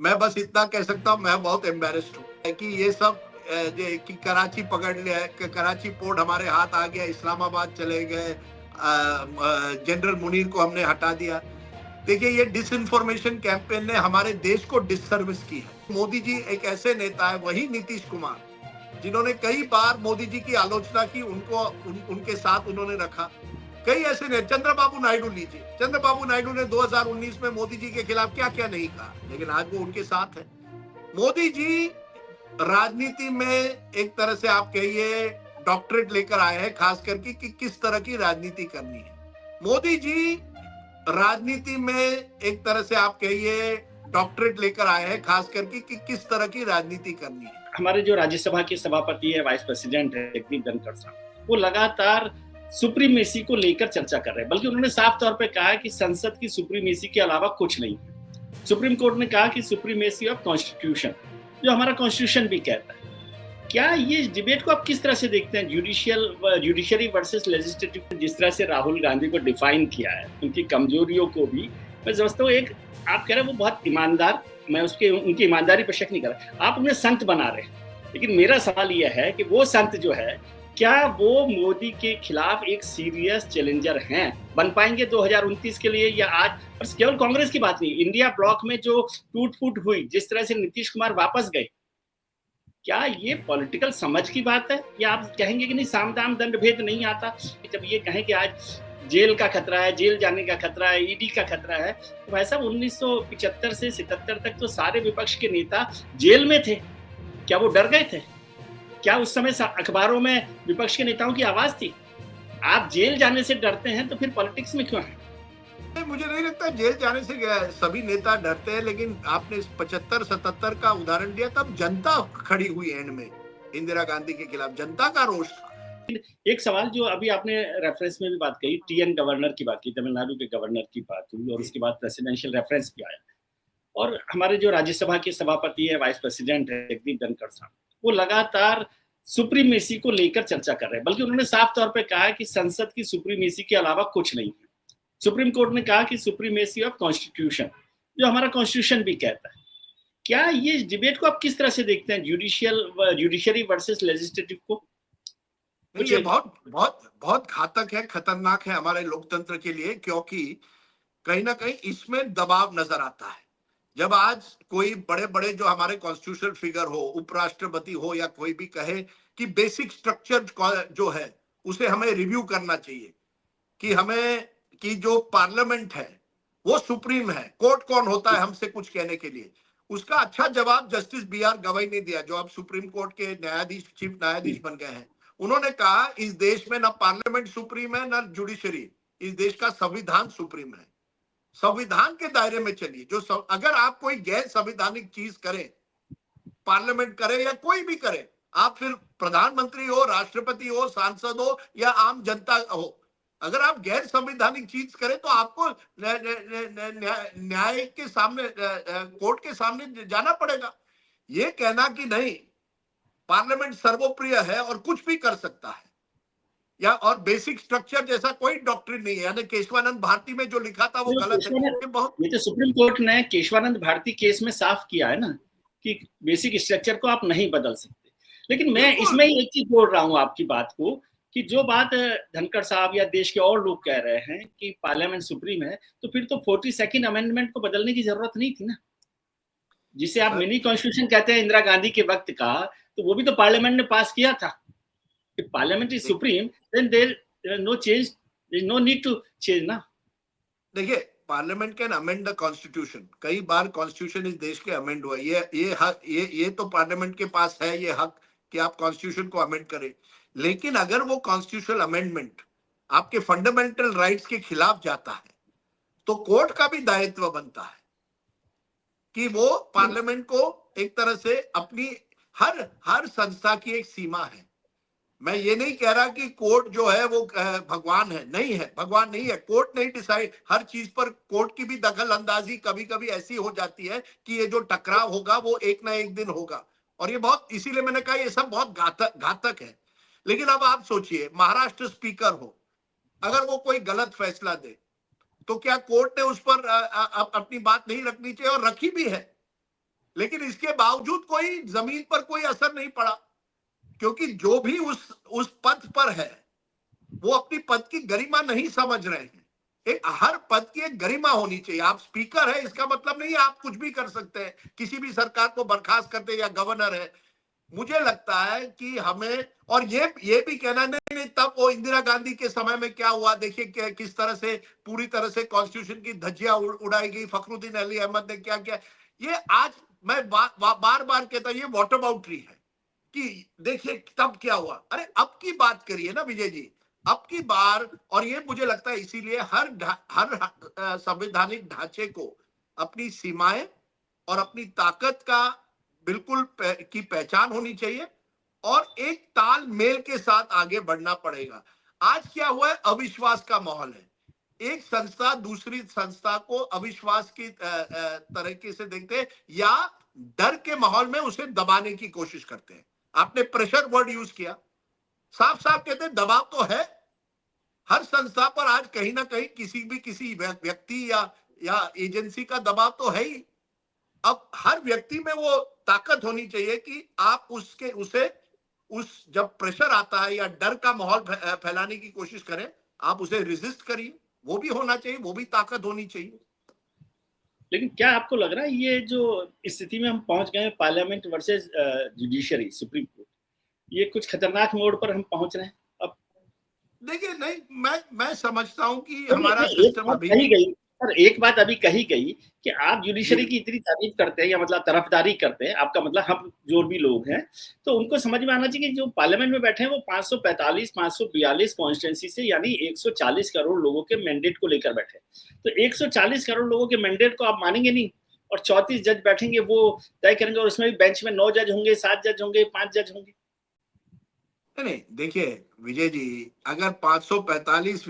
मैं बस इतना कह सकता हूँ, मैं बहुत एम्बेरेस्ड हूँ कि ये सब कि कराची पकड़ लिया, कराची पोर्ट हमारे हाथ आ गया, इस्लामाबाद चले गए, जनरल मुनीर को हमने हटा दिया। देखिए, ये डिसइंफॉर्मेशन कैंपेन ने हमारे देश को डिससर्विस की है। मोदी जी एक ऐसे नेता है, वही नीतीश कुमार, जिन्होंने कई बार मोदी जी की आलोचना की, उनके साथ उन्होंने रखा। कई ऐसे ने, चंद्रबाबू नायडू लीजिए, चंद्रबाबू नायडू ने 2019 में मोदी जी के खिलाफ क्या क्या नहीं कहा, लेकिन आज वो उनके साथ है। मोदी जी राजनीति में एक तरह से आप कहिए डॉक्टरेट लेकर आए हैं, खास करके कि किस तरह की राजनीति करनी है। मोदी जी राजनीति में एक तरह से आप कहिए डॉक्टरेट लेकर आए हैं, खास करके कि किस तरह की राजनीति करनी है। हमारे जो राज्यसभा के सभापति है, वाइस प्रेसिडेंट है जगदीप धनखड़ साहब, वो लगातार सुप्रीमेसी को लेकर चर्चा कर रहे हैं। बल्कि उन्होंने साफ तौर पे कहा कि संसद की सुप्रीमेसी के अलावा कुछ नहीं है। सुप्रीम कोर्ट ने कहा कि सुप्रीमेसी ऑफ कॉन्स्टिट्यूशन, जो हमारा कॉन्स्टिट्यूशन भी कहता है। क्या ये डिबेट को आप किस तरह से देखते हैं, जुडिशरी वर्सेस लेजिस्लेटिव? जिस तरह से राहुल गांधी को डिफाइन किया है, उनकी कमजोरियों को भी मैं समझता हूँ। एक आप कह रहे हैं वो बहुत ईमानदार, मैं उनकी ईमानदारी पर शक नहीं कर रहा, आप उन्हें संत बना रहे हैं। लेकिन मेरा सवाल यह है कि वो संत जो है, क्या वो मोदी के खिलाफ एक सीरियस चैलेंजर हैं, बन पाएंगे 2029 के लिए? या आज, और केवल कांग्रेस की बात नहीं, इंडिया ब्लॉक में जो टूट फूट हुई, जिस तरह से नीतीश कुमार वापस गए, क्या ये पॉलिटिकल समझ की बात है, या आप कहेंगे कि नहीं, साम दाम दंड भेद नहीं आता? जब ये कहें कि आज जेल का खतरा है, जेल जाने का खतरा है, ईडी का खतरा है, तो भाई साहब 1975 से 77 तक तो सारे विपक्ष के नेता जेल में थे। क्या वो डर गए थे? क्या उस समय अखबारों में विपक्ष के नेताओं की आवाज थी? आप जेल जाने से डरते हैं तो फिर पॉलिटिक्स में क्यों है? मुझे नहीं लगता जेल जाने से सभी नेता डरते हैं, लेकिन आपने 75-77 का उदाहरण दिया, तब जनता खड़ी हुई एंड में इंदिरा गांधी के खिलाफ, जनता का रोष था। एक सवाल जो अभी आपने रेफरेंस में भी बात कही, टीएन गवर्नर की बात की, तमिलनाडु के गवर्नर की बात हुई, और उसके बाद प्रेसिडेंशियल रेफरेंस भी आया। और हमारे जो राज्यसभा के सभापति है, वाइस प्रेसिडेंट है जगदीप धनखड़ साहब, वो लगातार सुप्रीमेसी को लेकर चर्चा कर रहे हैं। बल्कि उन्होंने साफ तौर पे कहा कि संसद की सुप्रीमेसी के अलावा कुछ नहीं है। सुप्रीम कोर्ट ने कहा कि सुप्रीमेसी ऑफ कॉन्स्टिट्यूशन, जो हमारा कॉन्स्टिट्यूशन भी कहता है। क्या ये डिबेट को आप किस तरह से देखते हैं, जुडिशरी वर्सेस लेजिस्लेटिव को? ये बहुत बहुत बहुत घातक है, खतरनाक है हमारे लोकतंत्र के लिए, क्योंकि कहीं ना कहीं इसमें दबाव नजर आता है। जब आज कोई बड़े बड़े जो हमारे कॉन्स्टिट्यूशनल फिगर हो, उपराष्ट्रपति हो, या कोई भी कहे कि बेसिक स्ट्रक्चर जो है उसे हमें रिव्यू करना चाहिए, कि हमें कि जो पार्लियामेंट है वो सुप्रीम है, कोर्ट कौन होता है हमसे कुछ कहने के लिए, उसका अच्छा जवाब जस्टिस बी.आर. गवई ने दिया, जो अब सुप्रीम कोर्ट के न्यायाधीश, चीफ न्यायाधीश बन गए हैं। उन्होंने कहा इस देश में ना पार्लियामेंट सुप्रीम है, ना जुडिशरी, इस देश का संविधान सुप्रीम है। संविधान के दायरे में चलिए। अगर आप कोई गैर संवैधानिक चीज करें, पार्लियामेंट करे या कोई भी करे, आप फिर प्रधानमंत्री हो, राष्ट्रपति हो, सांसद हो या आम जनता हो, अगर आप गैर संवैधानिक चीज करें तो आपको न्याय के सामने, कोर्ट के सामने जाना पड़ेगा। ये कहना कि नहीं पार्लियामेंट सर्वोप्रिय है और कुछ भी कर सकता है, या और बेसिक स्ट्रक्चर जैसा कोई डॉक्ट्रिन नहीं है, यानी केशवानंद भारती में जो लिखा था वो गलत है। ये तो सुप्रीम कोर्ट ने केशवानंद भारती केस में साफ किया है ना, कि बेसिक स्ट्रक्चर को आप नहीं बदल सकते। लेकिन मैं इसमें ही एक चीज बोल रहा हूँ आपकी बात को, कि जो बात धनखड़ साहब या देश के और लोग कह रहे हैं कि पार्लियामेंट सुप्रीम है, तो फिर तो 42nd अमेंडमेंट को बदलने की जरूरत नहीं थी ना, जिसे आप मिनी कॉन्स्टिट्यूशन कहते हैं इंदिरा गांधी के वक्त का, तो वो भी तो पार्लियामेंट ने पास किया था। Parliament is supreme, then there no change, there no need to change ना। देखिए, parliament can amend the constitution, कई बार कॉन्स्टिट्यूशन इस देश के अमेंड हुआ, ये हक, ये तो पार्लियामेंट के पास है ये हक कि आप कॉन्स्टिट्यूशन को अमेंड करें। लेकिन अगर वो कॉन्स्टिट्यूशनल अमेंडमेंट आपके फंडामेंटल राइट्स के खिलाफ जाता है, तो कोर्ट का भी दायित्व बनता है कि वो पार्लियामेंट को एक तरह से अपनी हर संस्था की एक सीमा है। मैं ये नहीं कह रहा कि कोर्ट जो है वो भगवान है, नहीं है, भगवान नहीं है। कोर्ट नहीं डिसाइड हर चीज पर, कोर्ट की भी दखल अंदाजी कभी कभी ऐसी हो जाती है कि ये जो टकराव होगा वो एक ना एक दिन होगा, और ये बहुत, इसीलिए मैंने कहा ये सब बहुत घातक है। लेकिन अब आप सोचिए, महाराष्ट्र स्पीकर हो, अगर वो कोई गलत फैसला दे तो क्या कोर्ट ने उस पर अपनी बात नहीं रखनी चाहिए? और रखी भी है। लेकिन इसके बावजूद कोई जमीन पर कोई असर नहीं पड़ा, क्योंकि जो भी उस पद पर है वो अपनी पद की गरिमा नहीं समझ रहे हैं। एक हर पद की एक गरिमा होनी चाहिए। आप स्पीकर है इसका मतलब नहीं आप कुछ भी कर सकते हैं, किसी भी सरकार को बर्खास्त करते, या गवर्नर है। मुझे लगता है कि हमें, और ये भी कहना नहीं नहीं तब वो इंदिरा गांधी के समय में क्या हुआ, देखिए किस तरह से पूरी तरह से कॉन्स्टिट्यूशन की धज्जियां उड़ाई गई, फखरुद्दीन अली अहमद ने क्या किया। ये आज मैं बार बार कहता हूं ये वॉटर बाउंड्री है कि देखिए तब क्या हुआ। अरे अब की बात करिए ना विजय जी, अब की बार। और ये मुझे लगता है इसीलिए हर संवैधानिक ढांचे को अपनी सीमाएं और अपनी ताकत का बिल्कुल की पहचान होनी चाहिए, और एक तालमेल के साथ आगे बढ़ना पड़ेगा। आज क्या हुआ है, अविश्वास का माहौल है। एक संस्था दूसरी संस्था को अविश्वास की तरीके से देखते हैं, या डर के माहौल में उसे दबाने की कोशिश करते हैं। आपने प्रेशर वर्ड यूज किया, साफ साफ कहते हैं दबाव तो है हर संस्था पर आज कहीं ना कहीं, किसी व्यक्ति या एजेंसी का दबाव तो है ही। अब हर व्यक्ति में वो ताकत होनी चाहिए कि आप जब प्रेशर आता है या डर का माहौल फैलाने की कोशिश करें, आप उसे रेजिस्ट करिए। वो भी होना चाहिए, वो भी ताकत होनी चाहिए। लेकिन क्या आपको लग रहा है ये जो स्थिति में हम पहुंच गए, parliament versus judiciary, supreme court, ये कुछ खतरनाक मोड़ पर हम पहुंच रहे हैं अब? देखिए नहीं, मैं समझता हूं कि तो हमारा एक सिस्टम बात अभी कही भी। गई सर, एक बात अभी कही गई कि आप जुडिशरी की इतनी तारीफ करते हैं, या मतलब तरफदारी करते हैं, आपका मतलब हम जो भी लोग हैं, तो उनको समझ में आना चाहिए कि जो पार्लियामेंट में बैठे हैं वो 545 542 कॉन्स्टिट्यूंसी से, यानी 140 करोड़ लोगों के मैंडेट को लेकर बैठे। तो 140 करोड़ लोगों के मैंडेट को आप मानेंगे नहीं, और 34 जज बैठेंगे, वो तय करेंगे, और उसमें भी बेंच में 9 जज होंगे, 7 जज होंगे, 5 जज होंगे। नहीं, देखिए विजय जी, अगर 545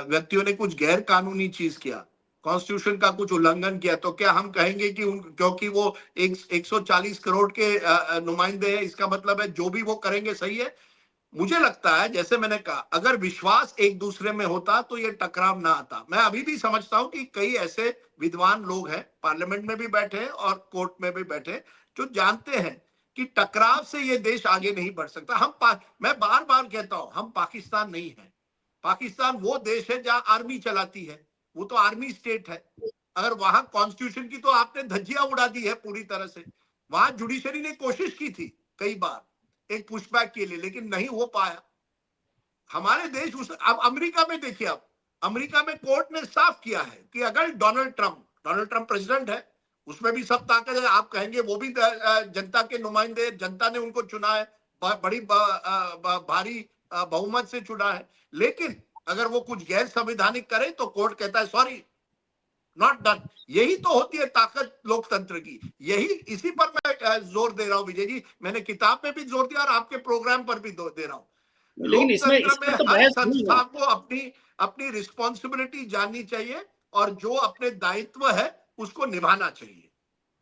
व्यक्तियों ने कुछ गैर कानूनी चीज किया, कॉन्स्टिट्यूशन का कुछ उल्लंघन किया, तो क्या हम कहेंगे कि क्योंकि वो 140 करोड़ के नुमाइंदे हैं, इसका मतलब है जो भी वो करेंगे सही है? मुझे लगता है, जैसे मैंने कहा, अगर विश्वास एक दूसरे में होता तो ये टकराव ना आता। मैं अभी भी समझता हूं कि कई ऐसे विद्वान लोग हैं, पार्लियामेंट में भी बैठे और कोर्ट में भी बैठे, जो जानते हैं कि टकराव से ये देश आगे नहीं बढ़ सकता। मैं बार बार कहता हूं, हम पाकिस्तान नहीं है। पाकिस्तान वो देश है जहां आर्मी चलाती है, वो तो आर्मी स्टेट है। अगर वहां कॉन्स्टिट्यूशन की तो आपने धज्जियां उड़ा दी है पूरी तरह से। वहां जुडिशरी ने कोशिश की थी कई बार एक पुशबैक के लिए, लेकिन नहीं हो पाया। हमारे देश अब अमेरिका में देखिए, अब अमेरिका में कोर्ट ने साफ किया है कि अगर डोनाल्ड ट्रंप प्रेसिडेंट है, उसमें भी सब ताकत है। आप कहेंगे वो भी जनता के नुमाइंदे, जनता ने उनको चुना है, बड़ी भारी बहुमत से चुना है। लेकिन अगर वो कुछ गैर संवैधानिक करे तो कोर्ट कहता है सॉरी, नॉट डन। यही तो होती है ताकत लोकतंत्र की। इसी पर मैं जोर दे रहा हूं विजय जी। मैंने किताब में भी जोर दिया और आपके प्रोग्राम पर भी जोर दे रहा हूं। लेकिन इसमें लोकतंत्र इस में पर तो हर बहस हुई संस्था ना। को अपनी अपनी रिस्पॉन्सिबिलिटी जाननी चाहिए, और जो अपने दायित्व है उसको निभाना चाहिए।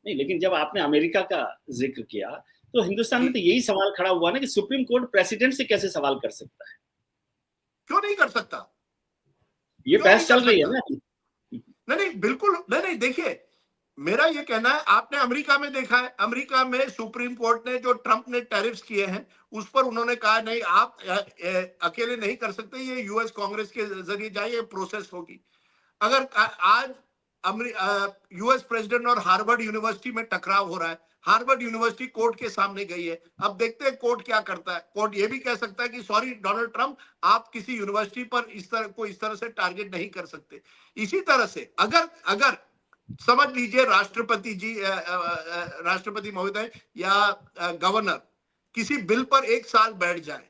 नहीं, लेकिन जब आपने अमेरिका का जिक्र किया, तो हिंदुस्तान जी, में तो यही सवाल खड़ा हुआ ना कि सुप्रीम कोर्ट प्रेसिडेंट से कैसे सवाल कर सकता है? क्यों नहीं कर सकता? ये क्यों नहीं बहस कर चल रही है सकता? ना। नहीं नहीं, बिल्कुल नहीं नहीं। देखिए, मेरा ये कहना है, आपने अमेरिका में देखा है, अमेरिका में सुप्रीम कोर्ट ने जो ट्रंप ने टैरिफ्स किए हैं उस पर उन्होंने कहा नहीं, आप अकेले नहीं कर सकते, ये यूएस कांग्रेस के जरिए जाइए, प्रोसेस होगी। अगर आज यूएस प्रेसिडेंट और हार्वर्ड यूनिवर्सिटी में टकराव हो रहा है, हार्वर्ड यूनिवर्सिटी कोर्ट के सामने गई है। अब देखते हैं कोर्ट क्या करता है। कोर्ट ये भी कह सकता है कि सॉरी डोनाल्ड ट्रंप, आप किसी यूनिवर्सिटी पर इस तरह से टारगेट नहीं कर सकते। इसी तरह से अगर अगर समझ लीजिए राष्ट्रपति महोदय या गवर्नर किसी बिल पर एक साल बैठ जाए,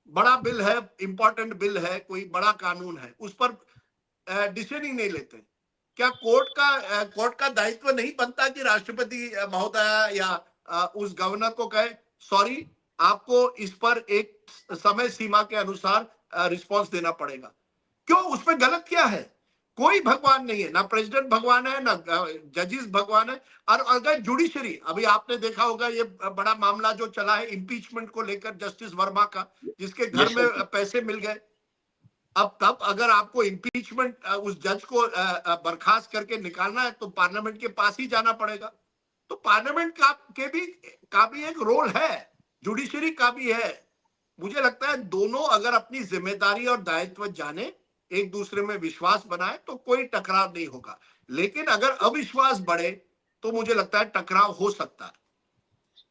बड़ा बिल है, इंपॉर्टेंट बिल है, कोई बड़ा कानून है, उस पर डिसीजन ही नहीं लेते, क्या कोर्ट का दायित्व नहीं बनता कि राष्ट्रपति महोदय या उस गवर्नर को कहे सॉरी, आपको इस पर एक समय सीमा के अनुसार रिस्पांस देना पड़ेगा? क्यों, उसमें गलत क्या है? कोई भगवान नहीं है, ना प्रेसिडेंट भगवान है, ना जजेस भगवान है। और अगर जुडिशरी, अभी आपने देखा होगा ये बड़ा मामला जो चला है इम्पीचमेंट को लेकर, जस्टिस वर्मा का, जिसके घर यस में सर। पैसे मिल गए। अब तब अगर आपको इम्पीचमेंट उस जज को बर्खास्त करके निकालना है तो पार्लियामेंट के पास ही जाना पड़ेगा। तो पार्लियामेंट का भी एक रोल है, जुडिशरी का भी है। मुझे लगता है दोनों अगर अपनी जिम्मेदारी और दायित्व जाने, एक दूसरे में विश्वास बनाए तो कोई टकराव नहीं होगा। लेकिन अगर अविश्वास बढ़े तो मुझे लगता है टकराव हो सकता है।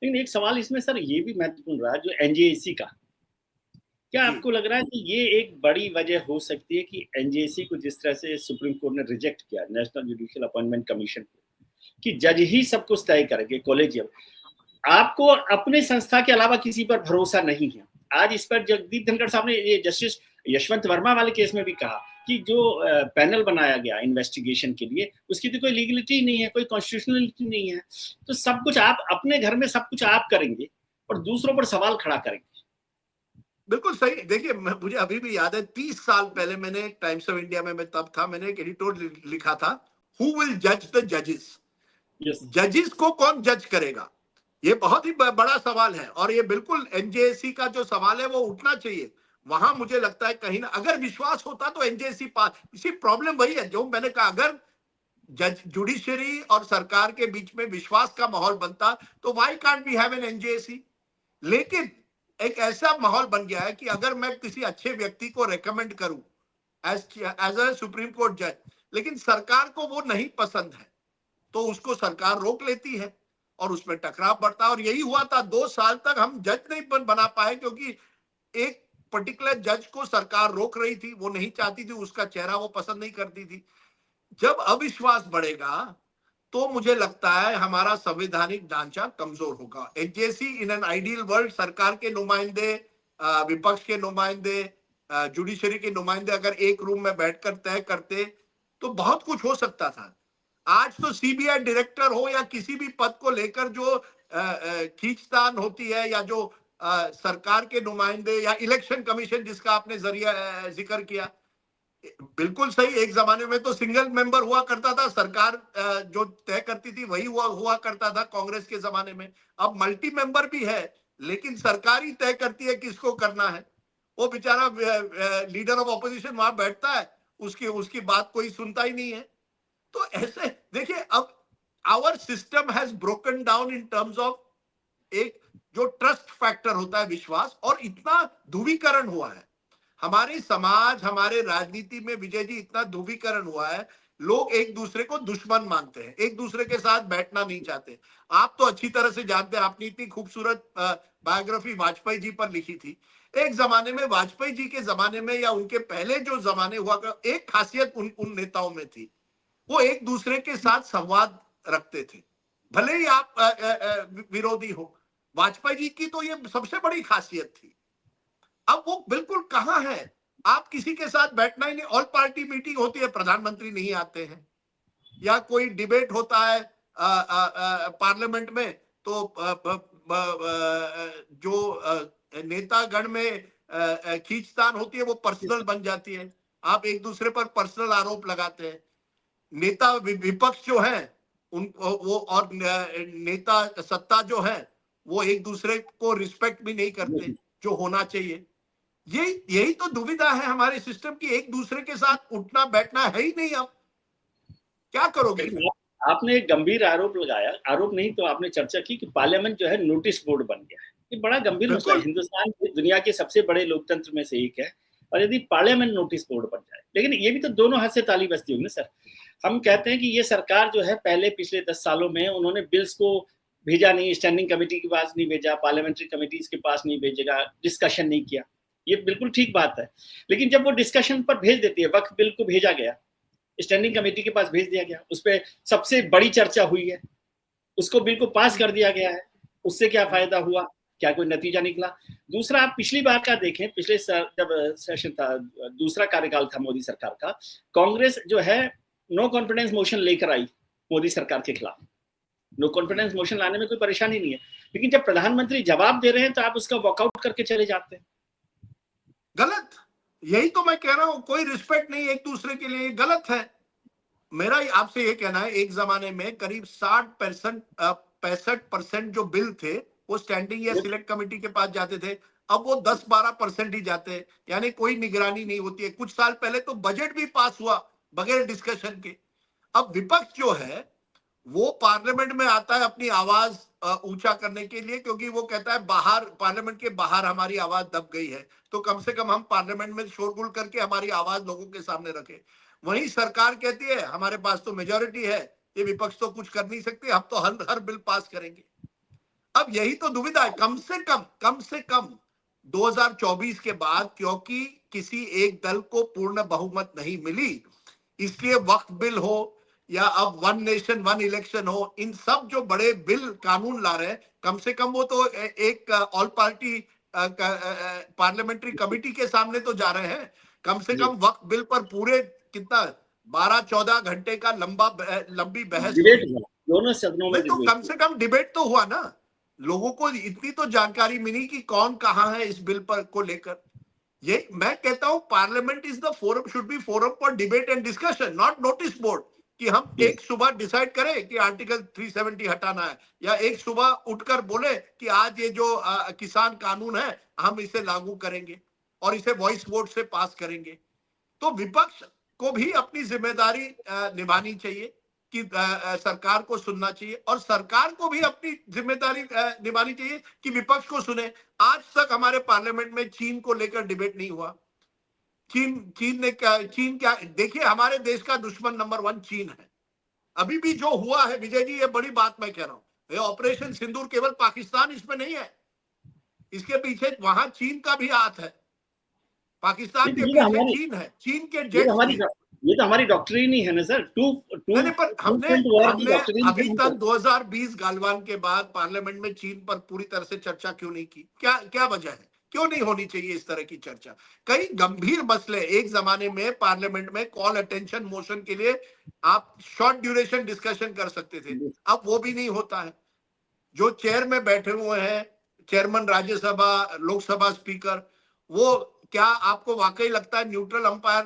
लेकिन एक सवाल इसमें सर ये भी महत्वपूर्ण रहा, जो एनजेएसी का, क्या जी आपको लग रहा है कि ये एक बड़ी वजह हो सकती है कि एनजेएसी को जिस तरह से सुप्रीम कोर्ट ने रिजेक्ट किया, नेशनल जुडिशियल अपॉइंटमेंट कमीशन को, कि जज ही सब कुछ तय करेंगे, कॉलेजियम, आपको अपने संस्था के अलावा किसी पर भरोसा नहीं है। आज इस पर जगदीप धनखड़ साहब ने ये जस्टिस यशवंत वर्मा वाले केस में भी कहा कि जो पैनल बनाया गया इन्वेस्टिगेशन के लिए, उसकी तो कोई लीगलिटी नहीं है, कोई कॉन्स्टिट्यूशनलिटी नहीं है, तो सब कुछ आप अपने घर में सब कुछ आप करेंगे और दूसरों पर सवाल खड़ा करेंगे। बिल्कुल सही। देखिए मुझे अभी भी याद है 30 साल पहले मैंने टाइम्स ऑफ इंडिया में, मैं तब था, मैंने एक एडिटोरियल लिखा था, हु विल जज द जजेस। जजेस को कौन जज करेगा, ये बहुत ही बड़ा सवाल है। और ये बिल्कुल एनजेएसी का जो सवाल है वो उठना चाहिए। वहां मुझे लगता है कहीं ना, अगर विश्वास होता तो एनजेएसी पास, इसी प्रॉब्लम वही है जो मैंने कहा, अगर जज जुडिशरी और सरकार के बीच में विश्वास का माहौल बनता तो why can't we have an NJAC. लेकिन एक ऐसा माहौल बन गया है कि अगर मैं किसी अच्छे व्यक्ति को रेकमेंड करूं एज अ सुप्रीम कोर्ट जज, लेकिन सरकार को वो नहीं पसंद है, तो उसको सरकार रोक लेती है और उसमें टकराव बढ़ता है। और यही हुआ था, 2 साल तक हम जज नहीं बना पाए क्योंकि एक पर्टिकुलर जज को सरकार रोक रही थी, वो नहीं चाहती थी, उसका चेहरा वो पसंद नहीं करती थी। जब अविश्वास बढ़ेगा तो मुझे लगता है हमारा संवैधानिक ढांचा कमजोर होगा। जैसी इन एन आइडियल वर्ल्ड सरकार के नुमाइंदे, विपक्ष के नुमाइंदे, जुडिशरी के नुमाइंदे अगर एक रूम में बैठकर तय करते तो बहुत कुछ हो सकता था। आज तो सीबीआई डायरेक्टर हो या किसी भी पद को लेकर जो खींचतान होती है, या जो सरकार के नुमाइंदे या इलेक्शन कमीशन जिसका आपने जरिया जिक्र किया, बिल्कुल सही। एक जमाने में तो सिंगल मेंबर हुआ करता था, सरकार जो तय करती थी वही हुआ करता था कांग्रेस के जमाने में। अब मल्टी मेंबर भी है, लेकिन सरकार ही तय करती है किसको करना है। वो बेचारा लीडर ऑफ ऑपोजिशन वहां बैठता है, उसकी बात कोई सुनता ही नहीं है। तो ऐसे देखिए, अब our system has broken down in terms of एक जो ट्रस्ट फैक्टर होता है, विश्वास, और इतना ध्रुवीकरण हुआ है हमारे समाज, हमारे राजनीति में, विजय जी, इतना ध्रुवीकरण हुआ है, लोग एक दूसरे को दुश्मन मानते हैं, एक दूसरे के साथ बैठना नहीं चाहते। आप तो अच्छी तरह से जानते हैं, आपने इतनी खूबसूरत बायोग्राफी वाजपेयी जी पर लिखी थी। एक जमाने में, वाजपेयी जी के जमाने में या उनके पहले जो जमाने हुआ, एक खासियत उन नेताओं में थी, वो एक दूसरे के साथ संवाद रखते थे, भले ही आप विरोधी हो। वाजपेयी जी की तो ये सबसे बड़ी खासियत थी। अब वो बिल्कुल कहां है, आप किसी के साथ बैठना ही नहीं। ऑल पार्टी मीटिंग होती है, प्रधानमंत्री नहीं आते हैं, या कोई डिबेट होता है पार्लियामेंट में, तो जो नेतागण में खींचतान होती है वो पर्सनल बन जाती है, आप एक दूसरे पर पर्सनल आरोप लगाते हैं। नेता विपक्ष जो है उन वो, और नेता सत्ता जो है, वो एक दूसरे को रिस्पेक्ट भी नहीं करते जो होना चाहिए। यही तो दुविधा है हमारे सिस्टम की, एक दूसरे के साथ उठना बैठना है ही नहीं। अब क्या करोगे? आपने एक गंभीर आरोप लगाया, आरोप नहीं तो आपने चर्चा की कि पार्लियामेंट जो है नोटिस बोर्ड बन गया है। ये बड़ा गंभीर मसला है, हिंदुस्तान दुनिया के सबसे बड़े लोकतंत्र में से एक है, और यदि पार्लियामेंट नोटिस बोर्ड बन जाए, लेकिन ये भी तो दोनों हाथ से ताली बजती होगी ना सर। हम कहते हैं कि ये सरकार जो है, पहले पिछले 10 सालों में उन्होंने बिल्स को भेजा नहीं, स्टैंडिंग कमेटी के पास नहीं भेजा, पार्लियामेंट्री कमेटीज के पास नहीं भेजेगा, डिस्कशन नहीं किया, ये बिल्कुल ठीक बात है। लेकिन जब वो डिस्कशन पर भेज देती है, वक्फ बिल को भेजा गया, स्टैंडिंग कमेटी के पास भेज दिया गया, उस पर सबसे बड़ी चर्चा हुई है, उसको बिल को पास कर दिया गया है, उससे क्या फायदा हुआ, क्या कोई नतीजा निकला? दूसरा, आप पिछली बार का देखें, पिछले जब सेशन था, दूसरा कार्यकाल था मोदी सरकार का, कांग्रेस जो है नो कॉन्फिडेंस मोशन लेकर आई मोदी सरकार के खिलाफ। नो कॉन्फिडेंस मोशन लाने में कोई परेशानी नहीं है, लेकिन जब प्रधानमंत्री जवाब दे रहे हैं तो आप उसका वॉकआउट करके चले जाते हैं। गलत, यही तो मैं कह रहा हूं, कोई रिस्पेक्ट नहीं एक दूसरे के लिए, गलत है। मेरा आपसे ये कहना है, एक जमाने में करीब 65% जो बिल थे वो स्टैंडिंग या सिलेक्ट कमेटी के पास जाते थे। अब वो 10-12% ही जाते हैं, यानी कोई निगरानी नहीं होती है। कुछ साल पहले तो बजट भी पास हुआ बगैर डिस्कशन के। अब विपक्ष जो है वो पार्लियामेंट में आता है अपनी आवाज ऊंचा करने के लिए, क्योंकि वो कहता है बाहर, पार्लियामेंट के बाहर हमारी आवाज दब गई है, तो कम से कम हम पार्लियामेंट में शोरगुल करके हमारी आवाज लोगों के सामने रखें। वहीं सरकार कहती है हमारे पास तो मेजोरिटी है, ये विपक्ष तो कुछ कर नहीं सकते, हम तो हर बिल पास करेंगे। अब यही तो दुविधा है। कम से कम 2024 के बाद, क्योंकि किसी एक दल को पूर्ण बहुमत नहीं मिली, इसलिए वक्फ बिल हो या अब वन नेशन वन इलेक्शन हो, इन सब जो बड़े बिल कानून ला रहे हैं, कम से कम वो तो एक ऑल पार्टी पार्लियामेंट्री कमिटी के सामने तो जा रहे हैं। कम से कम वक्फ बिल पर पूरे कितना 12-14 घंटे का लंबी बहस डिबेट हुई। हुआ, दोनों सदनों में नहीं तो डिबेट कम से कम डिबेट तो हुआ ना, लोगों को इतनी तो जानकारी मिली कि कौन कहां है इस बिल पर को लेकर। ये मैं कहता हूं parliament is the forum, should be forum for debate and discussion, not notice board. कि हम हुआ। एक सुबह डिसाइड करें कि आर्टिकल 370 हटाना है, या एक सुबह उठकर बोले कि आज ये जो किसान कानून है हम इसे लागू करेंगे और इसे वॉइस वोट से पास करेंगे। तो विपक्ष को भी अपनी जिम्मेदारी निभानी चाहिए कि सरकार को सुनना चाहिए, और सरकार को भी अपनी जिम्मेदारी निभानी चाहिए कि विपक्ष को सुने। आज तक हमारे पार्लियामेंट में चीन को लेकर डिबेट नहीं हुआ। चीन क्या, देखिए हमारे देश का दुश्मन नंबर 1 चीन है। अभी भी जो हुआ है विजय जी, ये बड़ी बात मैं कह रहा हूं, ये ऑपरेशन सिंदूर केवल पाकिस्तान इसमें नहीं है, इसके पीछे वहां चीन का भी हाथ है। पाकिस्तान के पीछे चीन है, चीन के जेट्स भी है। ये तो हमारी डॉक्ट्रिन ही है ना सर, नहीं पर हमने की डॉक्ट्रिन अभी तक 2020 गालवान के बाद पार्लियामेंट में चीन पर पूरी तरह से चर्चा क्यों नहीं की? क्या क्या वजह है? क्यों नहीं होनी चाहिए इस तरह की चर्चा? कई गंभीर मसले एक जमाने में पार्लियामेंट में कॉल अटेंशन मोशन के लिए आप शॉर्ट ड्यूरेशन डिस्कशन कर सकते थे, अब वो भी नहीं होता है। जो चेयर में बैठे हुए हैं, चेयरमैन राज्यसभा, लोकसभा स्पीकर, वो क्या आपको वाकई लगता है न्यूट्रल अंपायर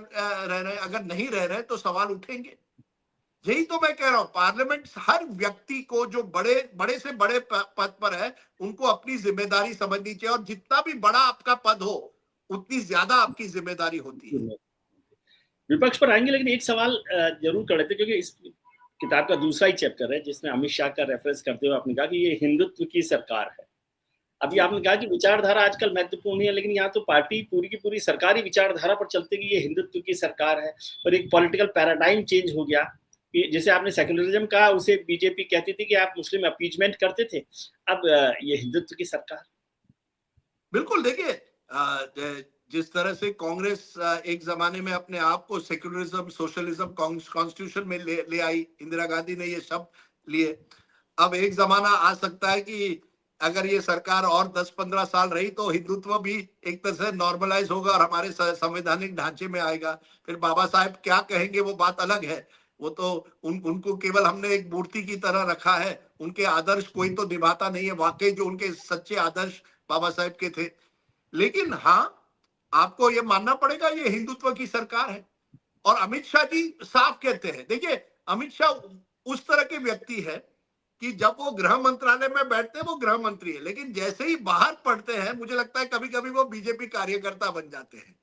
रह रहे हैं? अगर नहीं रह रहे तो सवाल उठेंगे। यही तो मैं कह रहा हूं, पार्लियामेंट हर व्यक्ति को जो बड़े से बड़े पद पर है, उनको अपनी जिम्मेदारी समझनी चाहिए, और जितना भी बड़ा आपका पद हो उतनी ज्यादा आपकी जिम्मेदारी होती है। विपक्ष पर आएंगे, लेकिन एक सवाल जरूर कर लेते, क्योंकि इस किताब का दूसरा ही चैप्टर है जिसमें अमित शाह का रेफरेंस करते हुए आपने कहा कि ये हिंदुत्व की सरकार है। अभी आपने कहा कि विचारधारा आजकल महत्वपूर्ण है, लेकिन यहाँ तो पार्टी पूरी की पूरी सरकारी विचारधारा पर चलते कि ये हिंदुत्व की सरकार है, और एक पॉलिटिकल पैराडाइम चेंज हो गया कि जैसे आपने सेक्युलरिज्म कहा, उसे बीजेपी कहती थी कि आप मुस्लिम अपीजमेंट करते थे, अब ये हिंदुत्व की सरकार। बिल्कुल, देखिए जिस तरह से कांग्रेस एक जमाने में अपने आप को सेक्युलरिज्म, सोशलिज्म कॉन्स्टिट्यूशन में ले आई, इंदिरा गांधी ने ये शब्द लिए। अब एक जमाना आ सकता है कि अगर ये सरकार और 10-15 साल रही तो हिंदुत्व भी एक तरह से नॉर्मलाइज होगा और हमारे संवैधानिक ढांचे में आएगा। फिर बाबा साहब क्या कहेंगे वो बात अलग है, वो तो उनको केवल हमने एक मूर्ति की तरह रखा है, उनके आदर्श कोई तो निभाता नहीं है वाकई जो उनके सच्चे आदर्श बाबा साहब के थे। लेकिन हाँ, आपको ये मानना पड़ेगा ये हिंदुत्व की सरकार है। और अमित शाह जी साफ कहते हैं, देखिए अमित शाह उस तरह के व्यक्ति है कि जब वो गृह मंत्रालय में बैठते हैं वो गृह मंत्री है, लेकिन जैसे ही बाहर पढ़ते हैं मुझे लगता है कभी कभी वो बीजेपी कार्यकर्ता बन जाते हैं।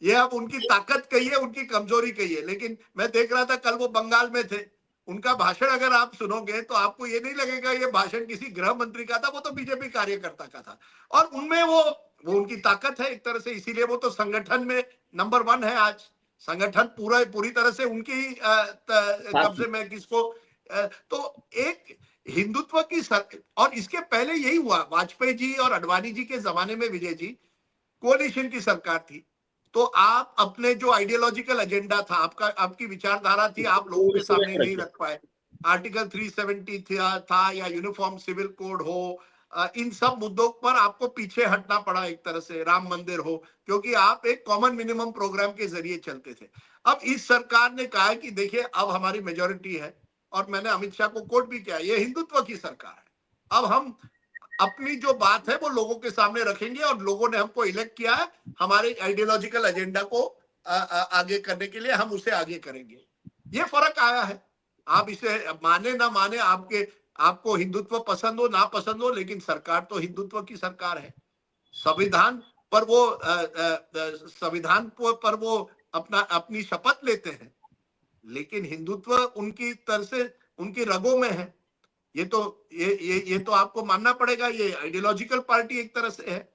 ये अब उनकी ताकत कहिए, उनकी कमजोरी कहिए, लेकिन मैं देख रहा था कल वो बंगाल में थे, उनका भाषण अगर आप सुनोगे तो आपको ये नहीं लगेगा ये भाषण किसी गृह मंत्री का था, वो तो बीजेपी कार्यकर्ता का था। और उनमें वो उनकी ताकत है एक तरह से, इसीलिए वो तो संगठन में नंबर 1 है आज। संगठन पूरी तरह से उनकी कब्जे में किसको तो एक हिंदुत्व की और इसके पहले यही हुआ, वाजपेयी जी और अडवाणी जी के जमाने में विजय जी कोalition की सरकार थी, तो आप अपने जो आइडियोलॉजिकल एजेंडा था, आपकी विचारधारा थी, आप लोगों के सामने नहीं रख पाए। आर्टिकल 370 था या यूनिफॉर्म सिविल कोड हो, इन सब मुद्दों पर आपको पीछे हटना पड़ा एक तरह से, राम मंदिर हो, क्योंकि आप एक कॉमन मिनिमम प्रोग्राम के जरिए चलते थे। अब इस सरकार ने कहा है कि देखिए अब हमारी मेजोरिटी है, और मैंने अमित शाह को कोट भी किया, ये हिंदुत्व की सरकार है, अब हम अपनी जो बात है वो लोगों के सामने रखेंगे, और लोगों ने हमको इलेक्ट किया है हमारे आइडियोलॉजिकल एजेंडा को आगे करने के लिए, हम उसे आगे करेंगे। ये फर्क आया है। आप इसे माने ना माने, आपको हिंदुत्व पसंद हो ना पसंद हो, लेकिन सरकार तो हिंदुत्व की सरकार है। संविधान पर वो संविधान पर वो अपनी शपथ लेते हैं, लेकिन हिंदुत्व उनकी तरह से उनकी रगों में है। ये तो आपको मानना पड़ेगा, ये आइडियोलॉजिकल पार्टी एक तरह से है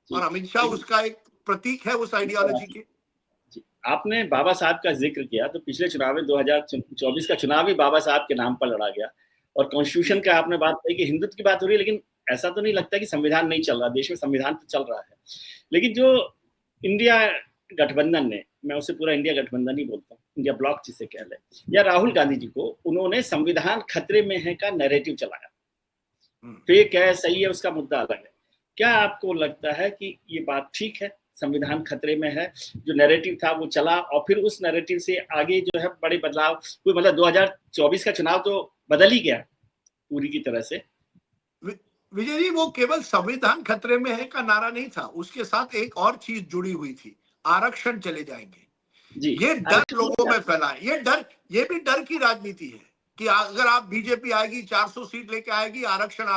और अमित शाह उसका एक प्रतीक है उस आइडियोलॉजी के। आपने बाबा साहब का जिक्र किया, तो पिछले चुनाव में 2024 का चुनाव भी बाबा साहब के नाम पर लड़ा गया, और कॉन्स्टिट्यूशन का आपने बात कही कि हिंदुत्व की बात हो रही है, लेकिन ऐसा तो नहीं लगता कि संविधान नहीं चल रहा, देश में संविधान तो चल रहा है। लेकिन जो इंडिया गठबंधन ने, मैं उसे पूरा इंडिया गठबंधन ही बोलता हूँ, इंडिया ब्लॉक जिसे कह ले, या राहुल गांधी जी को, उन्होंने संविधान खतरे में है का नैरेटिव चलाया। फेक है, सही है, उसका मुद्दा अलग है। क्या आपको लगता है कि ये बात ठीक है, संविधान खतरे में है, जो नैरेटिव था वो चला, और फिर उस नैरेटिव से आगे जो है बड़े बदलाव हुए? मतलब 2024 का चुनाव तो बदल ही गया पूरी की तरह से। विजय जी, वो केवल संविधान खतरे में है का नारा नहीं था, उसके साथ एक और चीज जुड़ी हुई थी, आरक्षण चले जाएंगे जी। ये डर लोगों में फैला है, ये भी डर की राजनीति है कि अगर आप बीजेपी आएगी 400 सीट लेके आएगी, आरक्षण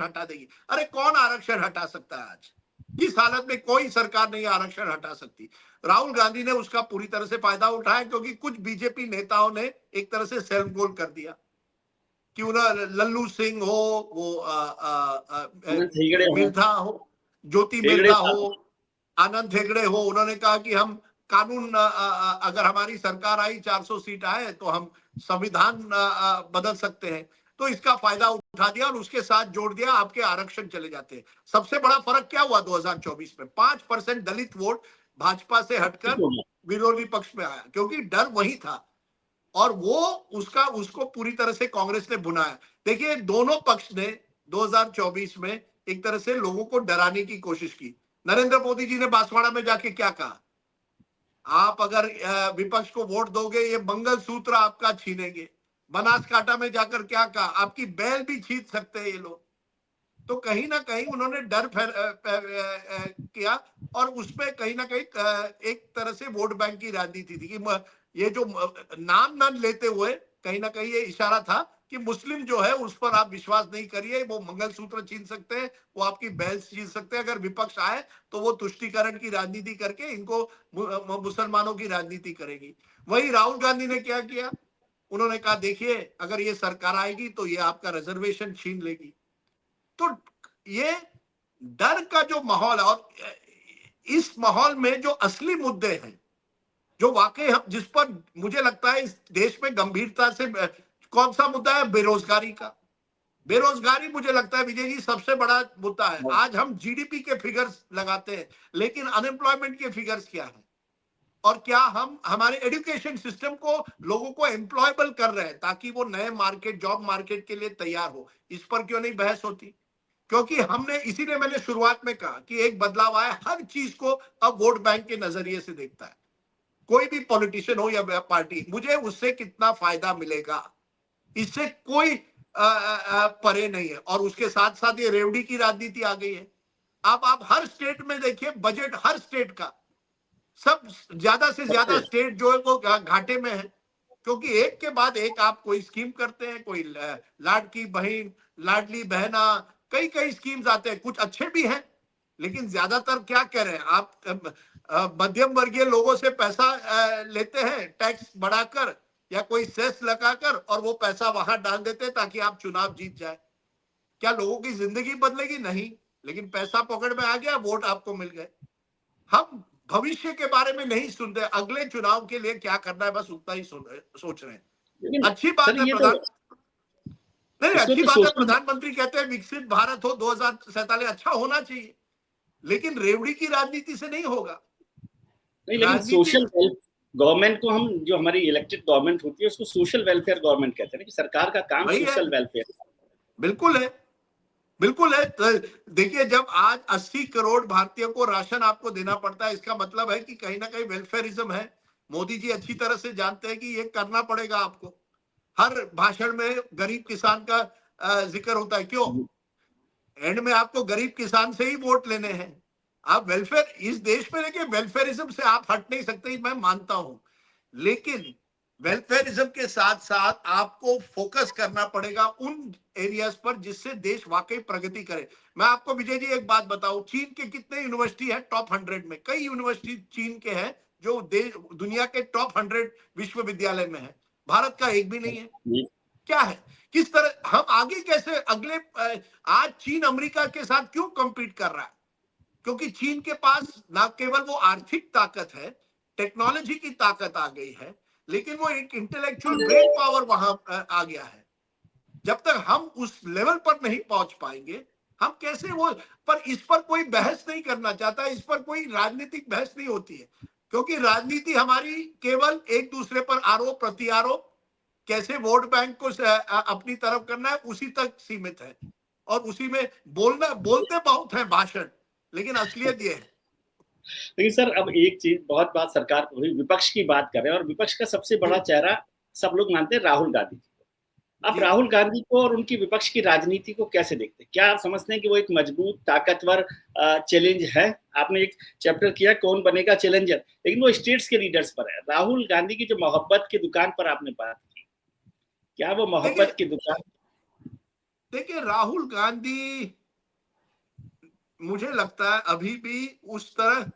हटा देगी। अरे कौन आरक्षण हटा सकता है आज? इस हालत में कोई सरकार नहीं आरक्षण हटा सकती। राहुल गांधी ने उसका पूरी तरह से फायदा उठाया, क्योंकि कुछ बीजेपी नेताओं ने एक तरह से सेल्फ गोल कर दिया कि लल्लू सिंह हो, वो मिर्धा हो, ज्योति मिर्धा हो, आनंद हेगड़े हो, उन्होंने कहा कि हम कानून, अगर हमारी सरकार आई 400 सीट आए तो हम संविधान बदल सकते हैं। तो इसका फायदा उठा दिया और उसके साथ जोड़ दिया आपके आरक्षण चले जाते हैं। सबसे बड़ा फर्क क्या हुआ 2024 में? 5% दलित वोट भाजपा से हटकर विरोधी पक्ष में आया, क्योंकि डर वही था और वो उसको पूरी तरह से कांग्रेस ने बुनाया। देखिए, दोनों पक्ष ने 2024 में एक तरह से लोगों को डराने की कोशिश की। नरेंद्र मोदी जी ने बांसवाड़ा में जाके क्या कहा? आप अगर विपक्ष को वोट दोगे, ये मंगलसूत्र आपका छीनेंगे। बनासकांठा में जाकर क्या कहा? आपकी बैल भी छीन सकते हैं ये लोग। तो कहीं ना कहीं उन्होंने डर किया और उसमें कहीं ना कहीं एक तरह से वोट बैंक की राजनीति थी कि ये जो नाम न लेते हुए कहीं ना कहीं ये इशारा था कि मुस्लिम जो है उस पर आप विश्वास नहीं करिए, वो मंगलसूत्र छीन सकते हैं, वो आपकी बैल छीन सकते हैं। अगर विपक्ष आए तो वो तुष्टीकरण की राजनीति करके इनको मुसलमानों की राजनीति करेगी। वही राहुल गांधी ने क्या किया? उन्होंने कहा देखिए, अगर ये सरकार आएगी तो ये आपका रिजर्वेशन छीन लेगी। तो ये डर का जो माहौल है, और इस माहौल में जो असली मुद्दे हैं, जो वाकई जिस पर मुझे लगता है इस देश में गंभीरता से, कौन सा मुद्दा है? बेरोजगारी का। बेरोजगारी मुझे लगता है विजय जी सबसे बड़ा मुद्दा है। आज हम जीडीपी के फिगर्स लगाते हैं, लेकिन अनएम्प्लॉयमेंट के फिगर्स क्या है? और क्या हम हमारे एजुकेशन सिस्टम को, लोगों को एम्प्लॉयबल कर रहे हैं ताकि वो नए मार्केट, जॉब मार्केट के लिए तैयार हो? इस पर क्यों नहीं बहस होती? क्योंकि हमने, इसीलिए मैंने शुरुआत में कहा कि एक बदलाव आया, हर चीज को अब वोट बैंक के नजरिए से देखता है। कोई भी पॉलिटिशियन हो या पार्टी, मुझे उससे कितना फायदा मिलेगा, इससे कोई परे नहीं है। और उसके साथ साथ ये रेवड़ी की राजनीति आ गई है। अब आप हर स्टेट में देखिए, बजट हर स्टेट का, सब ज्यादा से ज्यादा स्टेट जो है वो घाटे में है, क्योंकि एक के बाद एक आप कोई स्कीम करते हैं, कोई लाडकी बहन, लाडली बहना, कई कई स्कीम्स आते हैं। कुछ अच्छे भी हैं, लेकिन ज्यादातर क्या कह रहे हैं आप? मध्यम वर्गीय लोगों से पैसा लेते हैं टैक्स बढ़ाकर या कोई सेस लगाकर, और वो पैसा वहां डाल देते हैं ताकि आप चुनाव जीत जाए। क्या लोगों की जिंदगी बदलेगी? नहीं, लेकिन पैसा पॉकेट में आ गया, वोट आपको मिल गए। हम भविष्य के बारे में नहीं सुनते, अगले चुनाव के लिए क्या करना है बस उतना ही सोच रहे हैं। अच्छी बात है अच्छी बात है, प्रधानमंत्री कहते हैं विकसित भारत हो 2047, अच्छा होना चाहिए, लेकिन रेवड़ी की राजनीति से नहीं होगा। नहीं, लेकिन सोशल गवर्नमेंट को, हम जो हमारी इलेक्टेड गवर्नमेंट होती है उसको सोशल वेलफेयर गवर्नमेंट कहते हैं कि सरकार का काम सोशल वेलफेयर। बिल्कुल है, बिल्कुल है। तो देखिए, जब आज 80 करोड़ भारतीयों को राशन आपको देना पड़ता है, इसका मतलब है कि कहीं ना कहीं वेलफेयरिज्म है। मोदी जी अच्छी तरह से जानते हैं कि ये करना पड़ेगा आपको। हर भाषण में गरीब किसान का जिक्र होता है। क्यों? एंड में आपको गरीब किसान से ही वोट लेने हैं। आप वेलफेयर, इस देश में देखिए वेलफेयरिज्म से आप हट नहीं सकते, मैं मानता हूं, लेकिन वेलफेयरिज्म के साथ साथ आपको फोकस करना पड़ेगा उन एरियाज पर जिससे देश वाकई प्रगति करे। मैं आपको विजय जी एक बात बताऊं, चीन के कितने यूनिवर्सिटी है टॉप 100 में? कई यूनिवर्सिटी चीन के हैं जो देश दुनिया के टॉप 100 विश्वविद्यालय में है, भारत का एक भी नहीं है। क्या है, किस तरह हम आगे कैसे अगले आज चीन अमेरिका के साथ क्यों कंपीट कर रहा है? क्योंकि चीन के पास ना केवल वो आर्थिक ताकत है, टेक्नोलॉजी की ताकत आ गई है, लेकिन वो एक इंटेलेक्चुअल ब्रेन पावर वहां आ गया है। जब तक हम उस लेवल पर नहीं पहुंच पाएंगे, हम कैसे वो, पर इस पर कोई बहस नहीं करना चाहता, इस पर कोई राजनीतिक बहस नहीं होती है, क्योंकि राजनीति हमारी केवल एक दूसरे पर आरोप प्रत्यारोप, कैसे वोट बैंक को अपनी तरफ करना है, उसी तक सीमित है। और उसी में बोलते बहुत है भाषण, लेकिन असलियत ये है। लेकिन सर अब एक चीज, बहुत बात सरकार को हुई, विपक्ष की बात कर रहे हैं, और विपक्ष का सबसे बड़ा चेहरा सब लोग मानते हैं राहुल गांधी। अब राहुल गांधी को और उनकी विपक्ष की राजनीति को कैसे देखते हैं? क्या आप समझते हैं कि वो एक मजबूत ताकतवर चैलेंज है? आपने एक चैप्टर किया कौन बनेगा चैलेंजर, लेकिन वो स्टेट्स के लीडर्स पर है। राहुल गांधी की जो मोहब्बत की दुकान पर आपने बात की, क्या वो मोहब्बत की दुकान? देखिए राहुल गांधी, मुझे लगता है अभी भी उस तरह,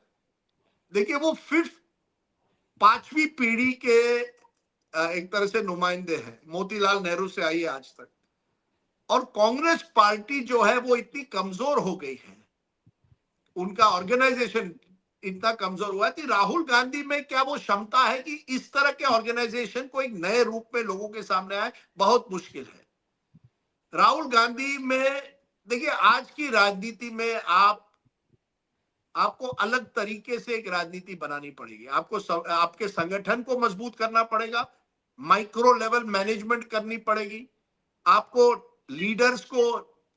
देखिए वो फिफ्थ 5वीं पीढ़ी के एक तरह से नुमाइंदे हैं, मोतीलाल नेहरू से आई आज तक। और कांग्रेस पार्टी जो है वो इतनी कमजोर हो गई है, उनका ऑर्गेनाइजेशन इतना कमजोर हुआ है कि राहुल गांधी में क्या वो क्षमता है कि इस तरह के ऑर्गेनाइजेशन को एक नए रूप में लोगों के सामने आए? बहुत मुश्किल है। राहुल गांधी में देखिए, आज की राजनीति में आपको अलग तरीके से एक राजनीति बनानी पड़ेगी। आपको आपके संगठन को मजबूत करना पड़ेगा, माइक्रो लेवल मैनेजमेंट करनी पड़ेगी, आपको लीडर्स को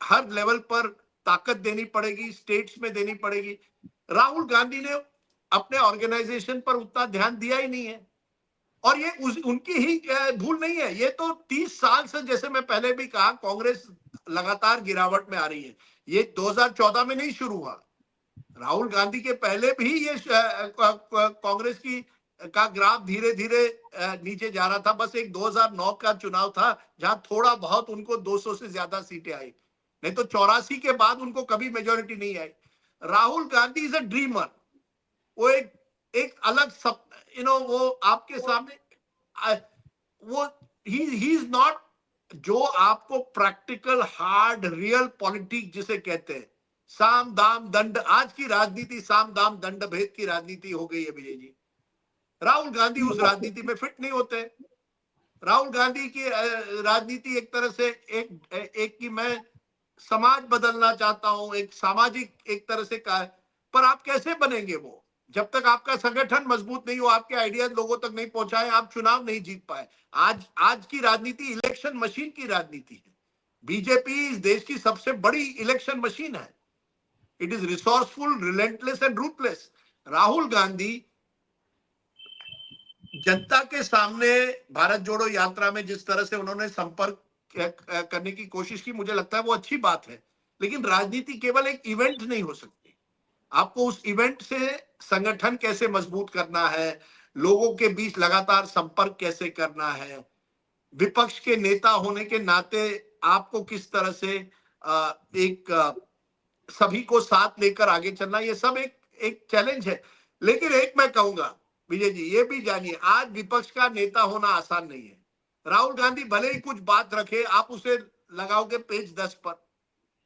हर लेवल पर ताकत देनी पड़ेगी, स्टेट्स में देनी पड़ेगी। राहुल गांधी ने अपने ऑर्गेनाइजेशन पर उतना ध्यान दिया ही नहीं है, और ये उनकी ही भूल नहीं है। ये तो 30 साल से, जैसे मैं पहले भी कहा, कांग्रेस लगातार गिरावट में आ रही है। ये 2014 में नहीं शुरू हुआ, राहुल गांधी के पहले भी ये कांग्रेस की का ग्राफ धीरे धीरे नीचे जा रहा था। बस एक 2009 का चुनाव था जहां थोड़ा बहुत उनको 200 से ज्यादा सीटें आई, नहीं तो 84 के बाद उनको कभी मेजोरिटी नहीं आई। Rahul Gandhi is a dreamer, वो एक अलग सब, वो आपके सामने वो ही इज नॉट, जो आपको प्रैक्टिकल हार्ड रियल पॉलिटिक्स जिसे कहते हैं, साम दाम दंड, आज की राजनीति साम दाम दंड भेद की राजनीति हो गई है विजय जी। राहुल गांधी उस राजनीति में फिट नहीं होते। राहुल गांधी की राजनीति एक तरह से एक की मैं समाज बदलना चाहता हूं, एक सामाजिक एक तरह से का, पर आप कैसे बनेंगे वो जब तक आपका संगठन मजबूत नहीं हो, आपके आइडियाज लोगों तक नहीं पहुंचाए, आप चुनाव नहीं जीत पाए। आज की राजनीति इलेक्शन मशीन की राजनीति है। बीजेपी इस देश की सबसे बड़ी इलेक्शन मशीन है। It is resourceful, relentless and ruthless. Rahul Gandhi जनता के सामने भारत जोड़ो यात्रा में जिस तरह से उन्होंने संपर्क करने की कोशिश की, मुझे लगता है वो अच्छी बात है, लेकिन राजनीति केवल एक इवेंट नहीं हो सकती। आपको उस इवेंट से संगठन कैसे मजबूत करना है, लोगों के बीच लगातार संपर्क कैसे करना है, विपक्ष के नेता होने के नाते आपको किस तरह से सभी को साथ लेकर आगे चलना, ये सब एक चैलेंज है। लेकिन एक मैं कहूंगा विजय जी, ये भी जानिए, आज विपक्ष का नेता होना आसान नहीं है। राहुल गांधी भले ही कुछ बात रखे, आप उसे लगाओगे पेज 10 पर।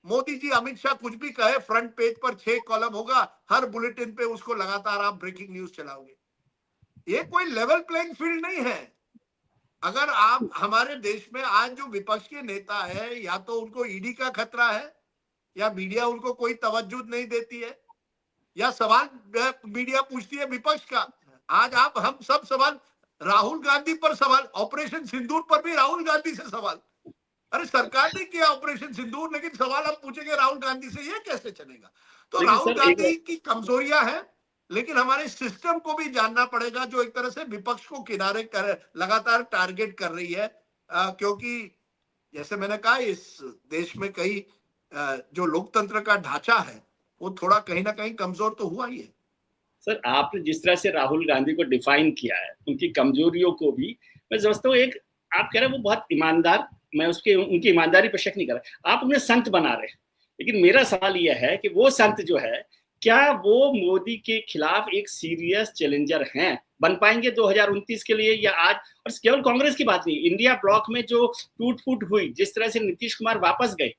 मोदी जी, अमित शाह कुछ भी कहे, फ्रंट पेज पर 6 कॉलम होगा, हर बुलेटिन पे उसको लगातार आप ब्रेकिंग न्यूज चलाओगे। ये कोई लेवल प्लेइंग फील्ड नहीं है। अगर आप हमारे देश में आज जो विपक्ष के नेता है, या तो उनको ईडी का खतरा है, या मीडिया उनको कोई तवज्जो नहीं देती है, या सवाल मीडिया पूछती है विपक्ष का। आज हम सब सवाल राहुल गांधी पर सवाल, ऑपरेशन सिंदूर पर भी राहुल गांधी से सवाल। अरे सरकार ने किया ऑपरेशन सिंदूर, लेकिन सवाल हम पूछेंगे राहुल गांधी से, ये कैसे चलेगा? तो राहुल गांधी की कमजोरियां हैं, लेकिन हमारे सिस्टम को भी जानना पड़ेगा, जो एक तरह से विपक्ष को किनारे कर लगातार टारगेट कर रही है। क्योंकि जैसे मैंने कहा, इस देश में कई जो लोकतंत्र का ढांचा है वो थोड़ा कहीं ना कहीं कमजोर तो हुआ ही है। सर आपने जिस तरह से राहुल गांधी को डिफाइन किया है, उनकी कमजोरियों को भी, मैं समझता हूँ एक आप कह रहे हैं वो बहुत ईमानदार, मैं उसके उनकी ईमानदारी पर शक नहीं कर रहा, आप उन्हें संत बना रहे हैं। लेकिन मेरा सवाल यह है कि वो संत जो है, क्या वो मोदी के खिलाफ एक सीरियस चैलेंजर हैं, बन पाएंगे 2029 के लिए या आज? और केवल कांग्रेस की बात नहीं, इंडिया ब्लॉक में जो टूट फूट हुई, जिस तरह से नीतीश कुमार वापस गए,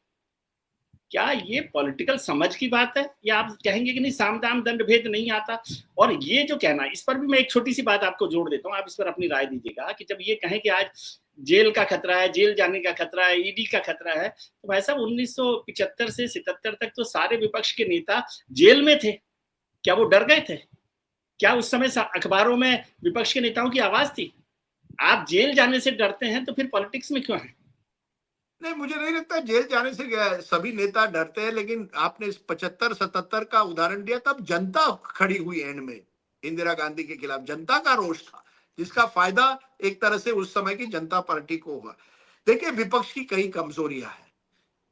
क्या ये पॉलिटिकल समझ की बात है, या आप कहेंगे कि नहीं साम दाम दंड भेद नहीं आता? और ये जो कहना, इस पर भी मैं एक छोटी सी बात आपको जोड़ देता हूँ, आप इस पर अपनी राय दीजिएगा, कि जब ये कहें कि आज जेल का खतरा है, जेल जाने का खतरा है, ईडी का खतरा है, तो भाई साहब 1975 से 77 तक तो सारे विपक्ष के नेता जेल में थे, क्या वो डर गए थे? क्या उस समय अखबारों में विपक्ष के नेताओं की आवाज थी? आप जेल जाने से डरते हैं तो फिर पॉलिटिक्स में क्यों हैं? नहीं, मुझे नहीं लगता जेल जाने से सभी नेता डरते हैं, लेकिन आपने इस 75-77 का उदाहरण दिया, तब जनता खड़ी हुई एंड में इंदिरा गांधी के खिलाफ, जनता का रोष था, जिसका फायदा एक तरह से उस समय की जनता पार्टी को हुआ। देखिए, विपक्ष की कई कमजोरियां हैं,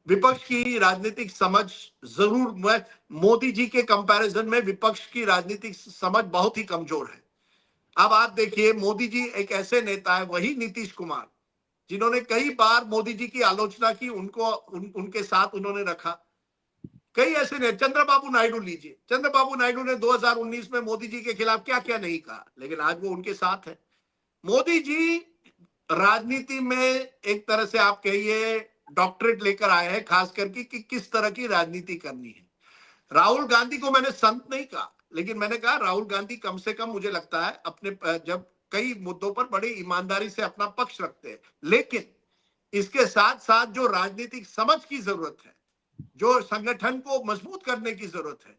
विपक्ष की राजनीतिक समझ जरूर, मैं मोदी जी के कंपैरिजन में विपक्ष की राजनीतिक समझ बहुत ही कमजोर है। अब आप देखिए, मोदी जी एक ऐसे नेता है, वही नीतीश कुमार, जिन्होंने कई बार मोदी जी की आलोचना की, उनके साथ उन्होंने रखा। कई ऐसे ने, चंद्रबाबू नायडू लीजिए, चंद्रबाबू नायडू ने 2019 में मोदी जी के खिलाफ क्या क्या नहीं कहा, लेकिन आज वो उनके साथ है। मोदी जी राजनीति में एक तरह से आप कहिए डॉक्टरेट लेकर आए हैं, खास करके कि किस तरह की राजनीति करनी है। राहुल गांधी को मैंने संत नहीं कहा, लेकिन मैंने कहा राहुल गांधी कम से कम मुझे लगता है अपने जब कई मुद्दों पर बड़ी ईमानदारी से अपना पक्ष रखते हैं, लेकिन इसके साथ साथ जो राजनीतिक समझ की जरूरत है, जो संगठन को मजबूत करने की जरूरत है,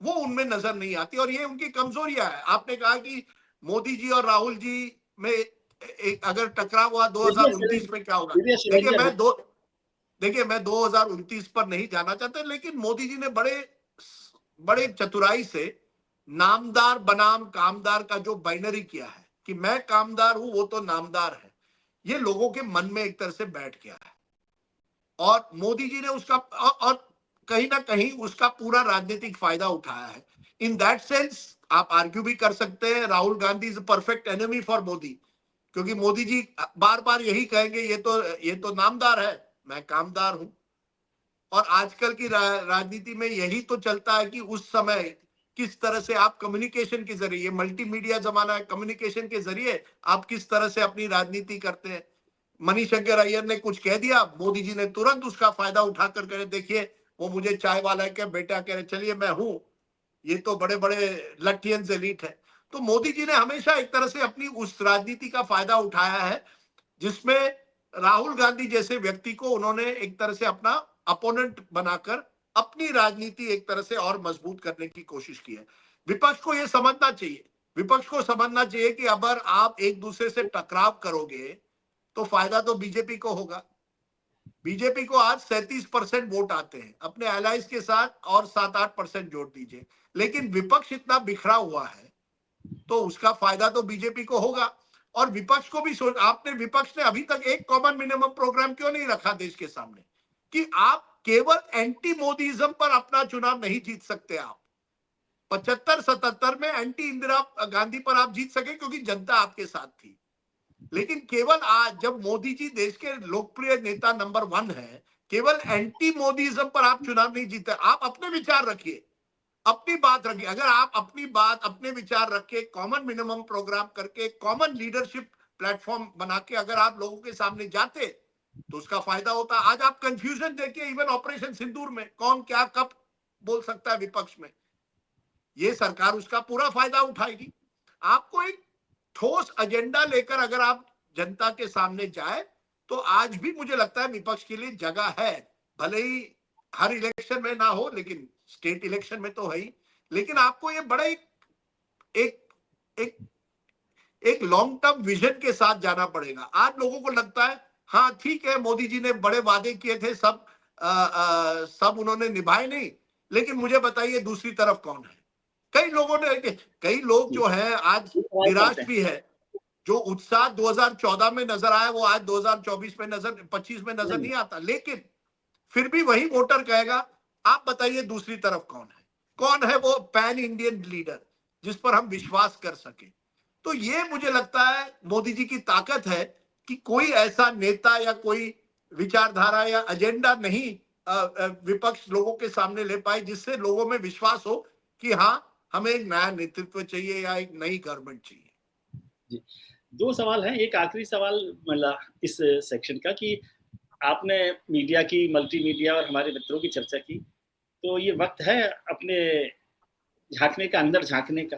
वो उनमें नजर नहीं आती, और ये उनकी कमजोरियां है। आपने कहा कि मोदी जी और राहुल जी में एक अगर टकराव हुआ 2029 में क्या होगा, देखिए मैं 2029 पर नहीं जाना चाहता, लेकिन मोदी जी ने बड़े बड़े चतुराई से नामदार बनाम कामदार का जो बाइनरी किया है, कि मैं कामदार हूं, वो तो नामदार है, ये लोगों के मन में एक तरह से बैठ गया है, और मोदी जी ने उसका और कहीं ना कहीं उसका पूरा राजनीतिक फायदा उठाया है। इन दैट सेंस आप आर्ग्यू भी कर सकते हैं Rahul Gandhi is perfect enemy for Modi, क्योंकि मोदी जी बार बार यही कहेंगे, ये तो नामदार है, मैं कामदार हूं। और आजकल की राजनीति में यही तो चलता है कि उस समय किस तरह से आप कम्युनिकेशन के जरिए, मल्टीमीडिया जमाना है, कम्युनिकेशन के जरिए आप किस तरह से अपनी राजनीति करते हैं। मनीशंकर अय्यर ने कुछ कह दिया, मोदी जी ने तुरंत उसका फायदा उठाकर कह, देखिए वो मुझे चाय वाला है क्या बेटा, कह रहे चलिए मैं हूं, ये तो बड़े बड़े लट्ठियन एलीट है। तो मोदी जी ने हमेशा एक तरह से अपनी उस राजनीति का फायदा उठाया है, जिसमें राहुल गांधी जैसे व्यक्ति को उन्होंने एक तरह से अपना अपोनेंट बनाकर अपनी राजनीति एक तरह से और मजबूत करने की कोशिश की है। विपक्ष को यह समझना चाहिए, विपक्ष को समझना चाहिए कि अगर आप एक दूसरे से टकराव करोगे तो फायदा तो बीजेपी को होगा। बीजेपी को आज 37% वोट आते हैं, अपने एलाइज के साथ और 7-8% जोड़ दीजिए, लेकिन विपक्ष इतना बिखरा हुआ है तो उसका फायदा तो बीजेपी को होगा। और विपक्ष को भी आपने, विपक्ष ने अभी तक एक कॉमन मिनिमम प्रोग्राम क्यों नहीं रखा देश के सामने, कि आप केवल एंटी मोदीज्म पर अपना चुनाव नहीं जीत सकते। आप 75-77 में एंटी इंदिरा गांधी पर आप जीत सके क्योंकि जनता आपके साथ थी, लेकिन केवल आज जब मोदी जी देश के लोकप्रिय नेता नंबर 1 है, केवल एंटी मोदीज्म पर आप चुनाव नहीं जीते। आप अपने विचार रखिए, अपनी बात रखिए, अगर आप अपनी बात, अपने विचार रख के कॉमन मिनिमम प्रोग्राम करके, कॉमन लीडरशिप प्लेटफॉर्म बना के अगर आप लोगों के सामने जाते तो उसका फायदा होता। आज आप कंफ्यूजन देखिए, इवन ऑपरेशन सिंदूर में कौन क्या कब बोल सकता है विपक्ष में, ये सरकार उसका पूरा फायदा उठाएगी। आपको एक ठोस एजेंडा लेकर अगर आप जनता के सामने जाए तो आज भी मुझे लगता है विपक्ष के लिए जगह है, भले ही हर इलेक्शन में ना हो, लेकिन स्टेट इलेक्शन में तो है ही। लेकिन आपको ये बड़ा एक एक एक लॉन्ग टर्म विजन के साथ जाना पड़ेगा। आज लोगों को लगता है हाँ ठीक है, मोदी जी ने बड़े वादे किए थे, सब उन्होंने निभाए नहीं, लेकिन मुझे बताइए दूसरी तरफ कौन है। कई लोग जो है आज निराश भी है, जो उत्साह 2014 में नजर आया वो आज 2024 में 25 में नजर नहीं आता, लेकिन फिर भी वही वोटर कहेगा आप बताइए दूसरी तरफ कौन है वो पैन इंडियन लीडर जिस पर हम विश्वास कर सके। तो ये मुझे लगता है मोदी जी की ताकत है कि कोई ऐसा नेता या कोई विचारधारा या एजेंडा नहीं विपक्ष लोगों के सामने ले पाए जिससे लोगों में विश्वास हो कि हाँ, हमें एक नया नेतृत्व चाहिए या एक नई गवर्नमेंट चाहिए। जी, 2 सवाल हैं। एक आखिरी सवाल मिला इस सेक्शन का कि आपने मीडिया की, मल्टीमीडिया और हमारे मित्रों की चर्चा की, तो ये वक़्त है अपने झाँकने का, अंदर झाँकने का।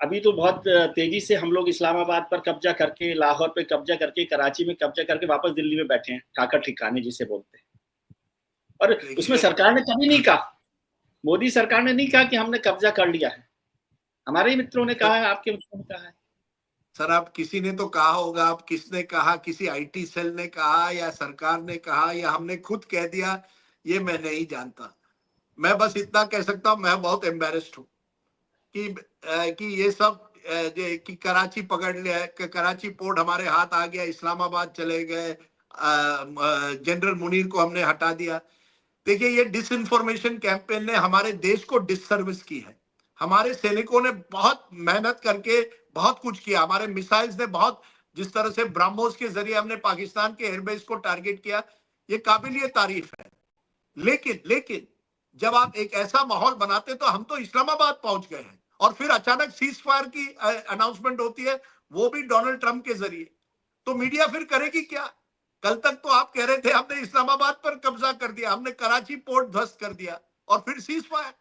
अभी तो बहुत तेज़ी से हम लोग इस्लामाबाद पर कब्ज़ा करके, लाहौर पे कब्ज़ा करके, कराची में कब्ज़ा करके वापस दिल्ली में बैठे हैं, ठाकर ठिकाने जिसे बोलते हैं। और उसमें देखिए सरकार ने कभी नहीं कहा, मोदी सरकार ने नहीं कहा कि हमने कब्ज़ा कर लिया है। हमारे ही मित्रों ने कहा है, आपके मित्रों ने कहा है। सर, अब किसी ने तो कहा होगा, अब किसने कहा, किसी आईटी सेल ने कहा या सरकार ने कहा या हमने खुद कह दिया, ये मैं नहीं जानता। मैं बस इतना कह सकता हूं, मैं बहुत एम्बेरेस्ड हूं कि ये सब कि कराची पकड़ लिया है, कराची पोर्ट हमारे हाथ आ गया, इस्लामाबाद चले गए, जनरल मुनीर को हमने हटा दिया। देखिए, ये डिसइंफॉर्मेशन कैंपेन ने हमारे देश को डिससर्विस की है। हमारे सैनिकों ने बहुत मेहनत करके बहुत कुछ किया, हमारे मिसाइल्स ने बहुत, जिस तरह से ब्रह्मोस के जरिए हमने पाकिस्तान के एयरबेस को टारगेट किया, ये काबिलियत तारीफ है। लेकिन लेकिन जब आप एक ऐसा माहौल बनाते तो हम तो इस्लामाबाद पहुंच गए हैं और फिर अचानक सीज फायर की अनाउंसमेंट होती है, वो भी डोनाल्ड ट्रंप के जरिए। तो मीडिया फिर करेगी क्या? कल तक तो आप कह रहे थे हमने इस्लामाबाद पर कब्जा कर दिया, हमने कराची पोर्ट ध्वस्त कर दिया और फिर सीज फायर।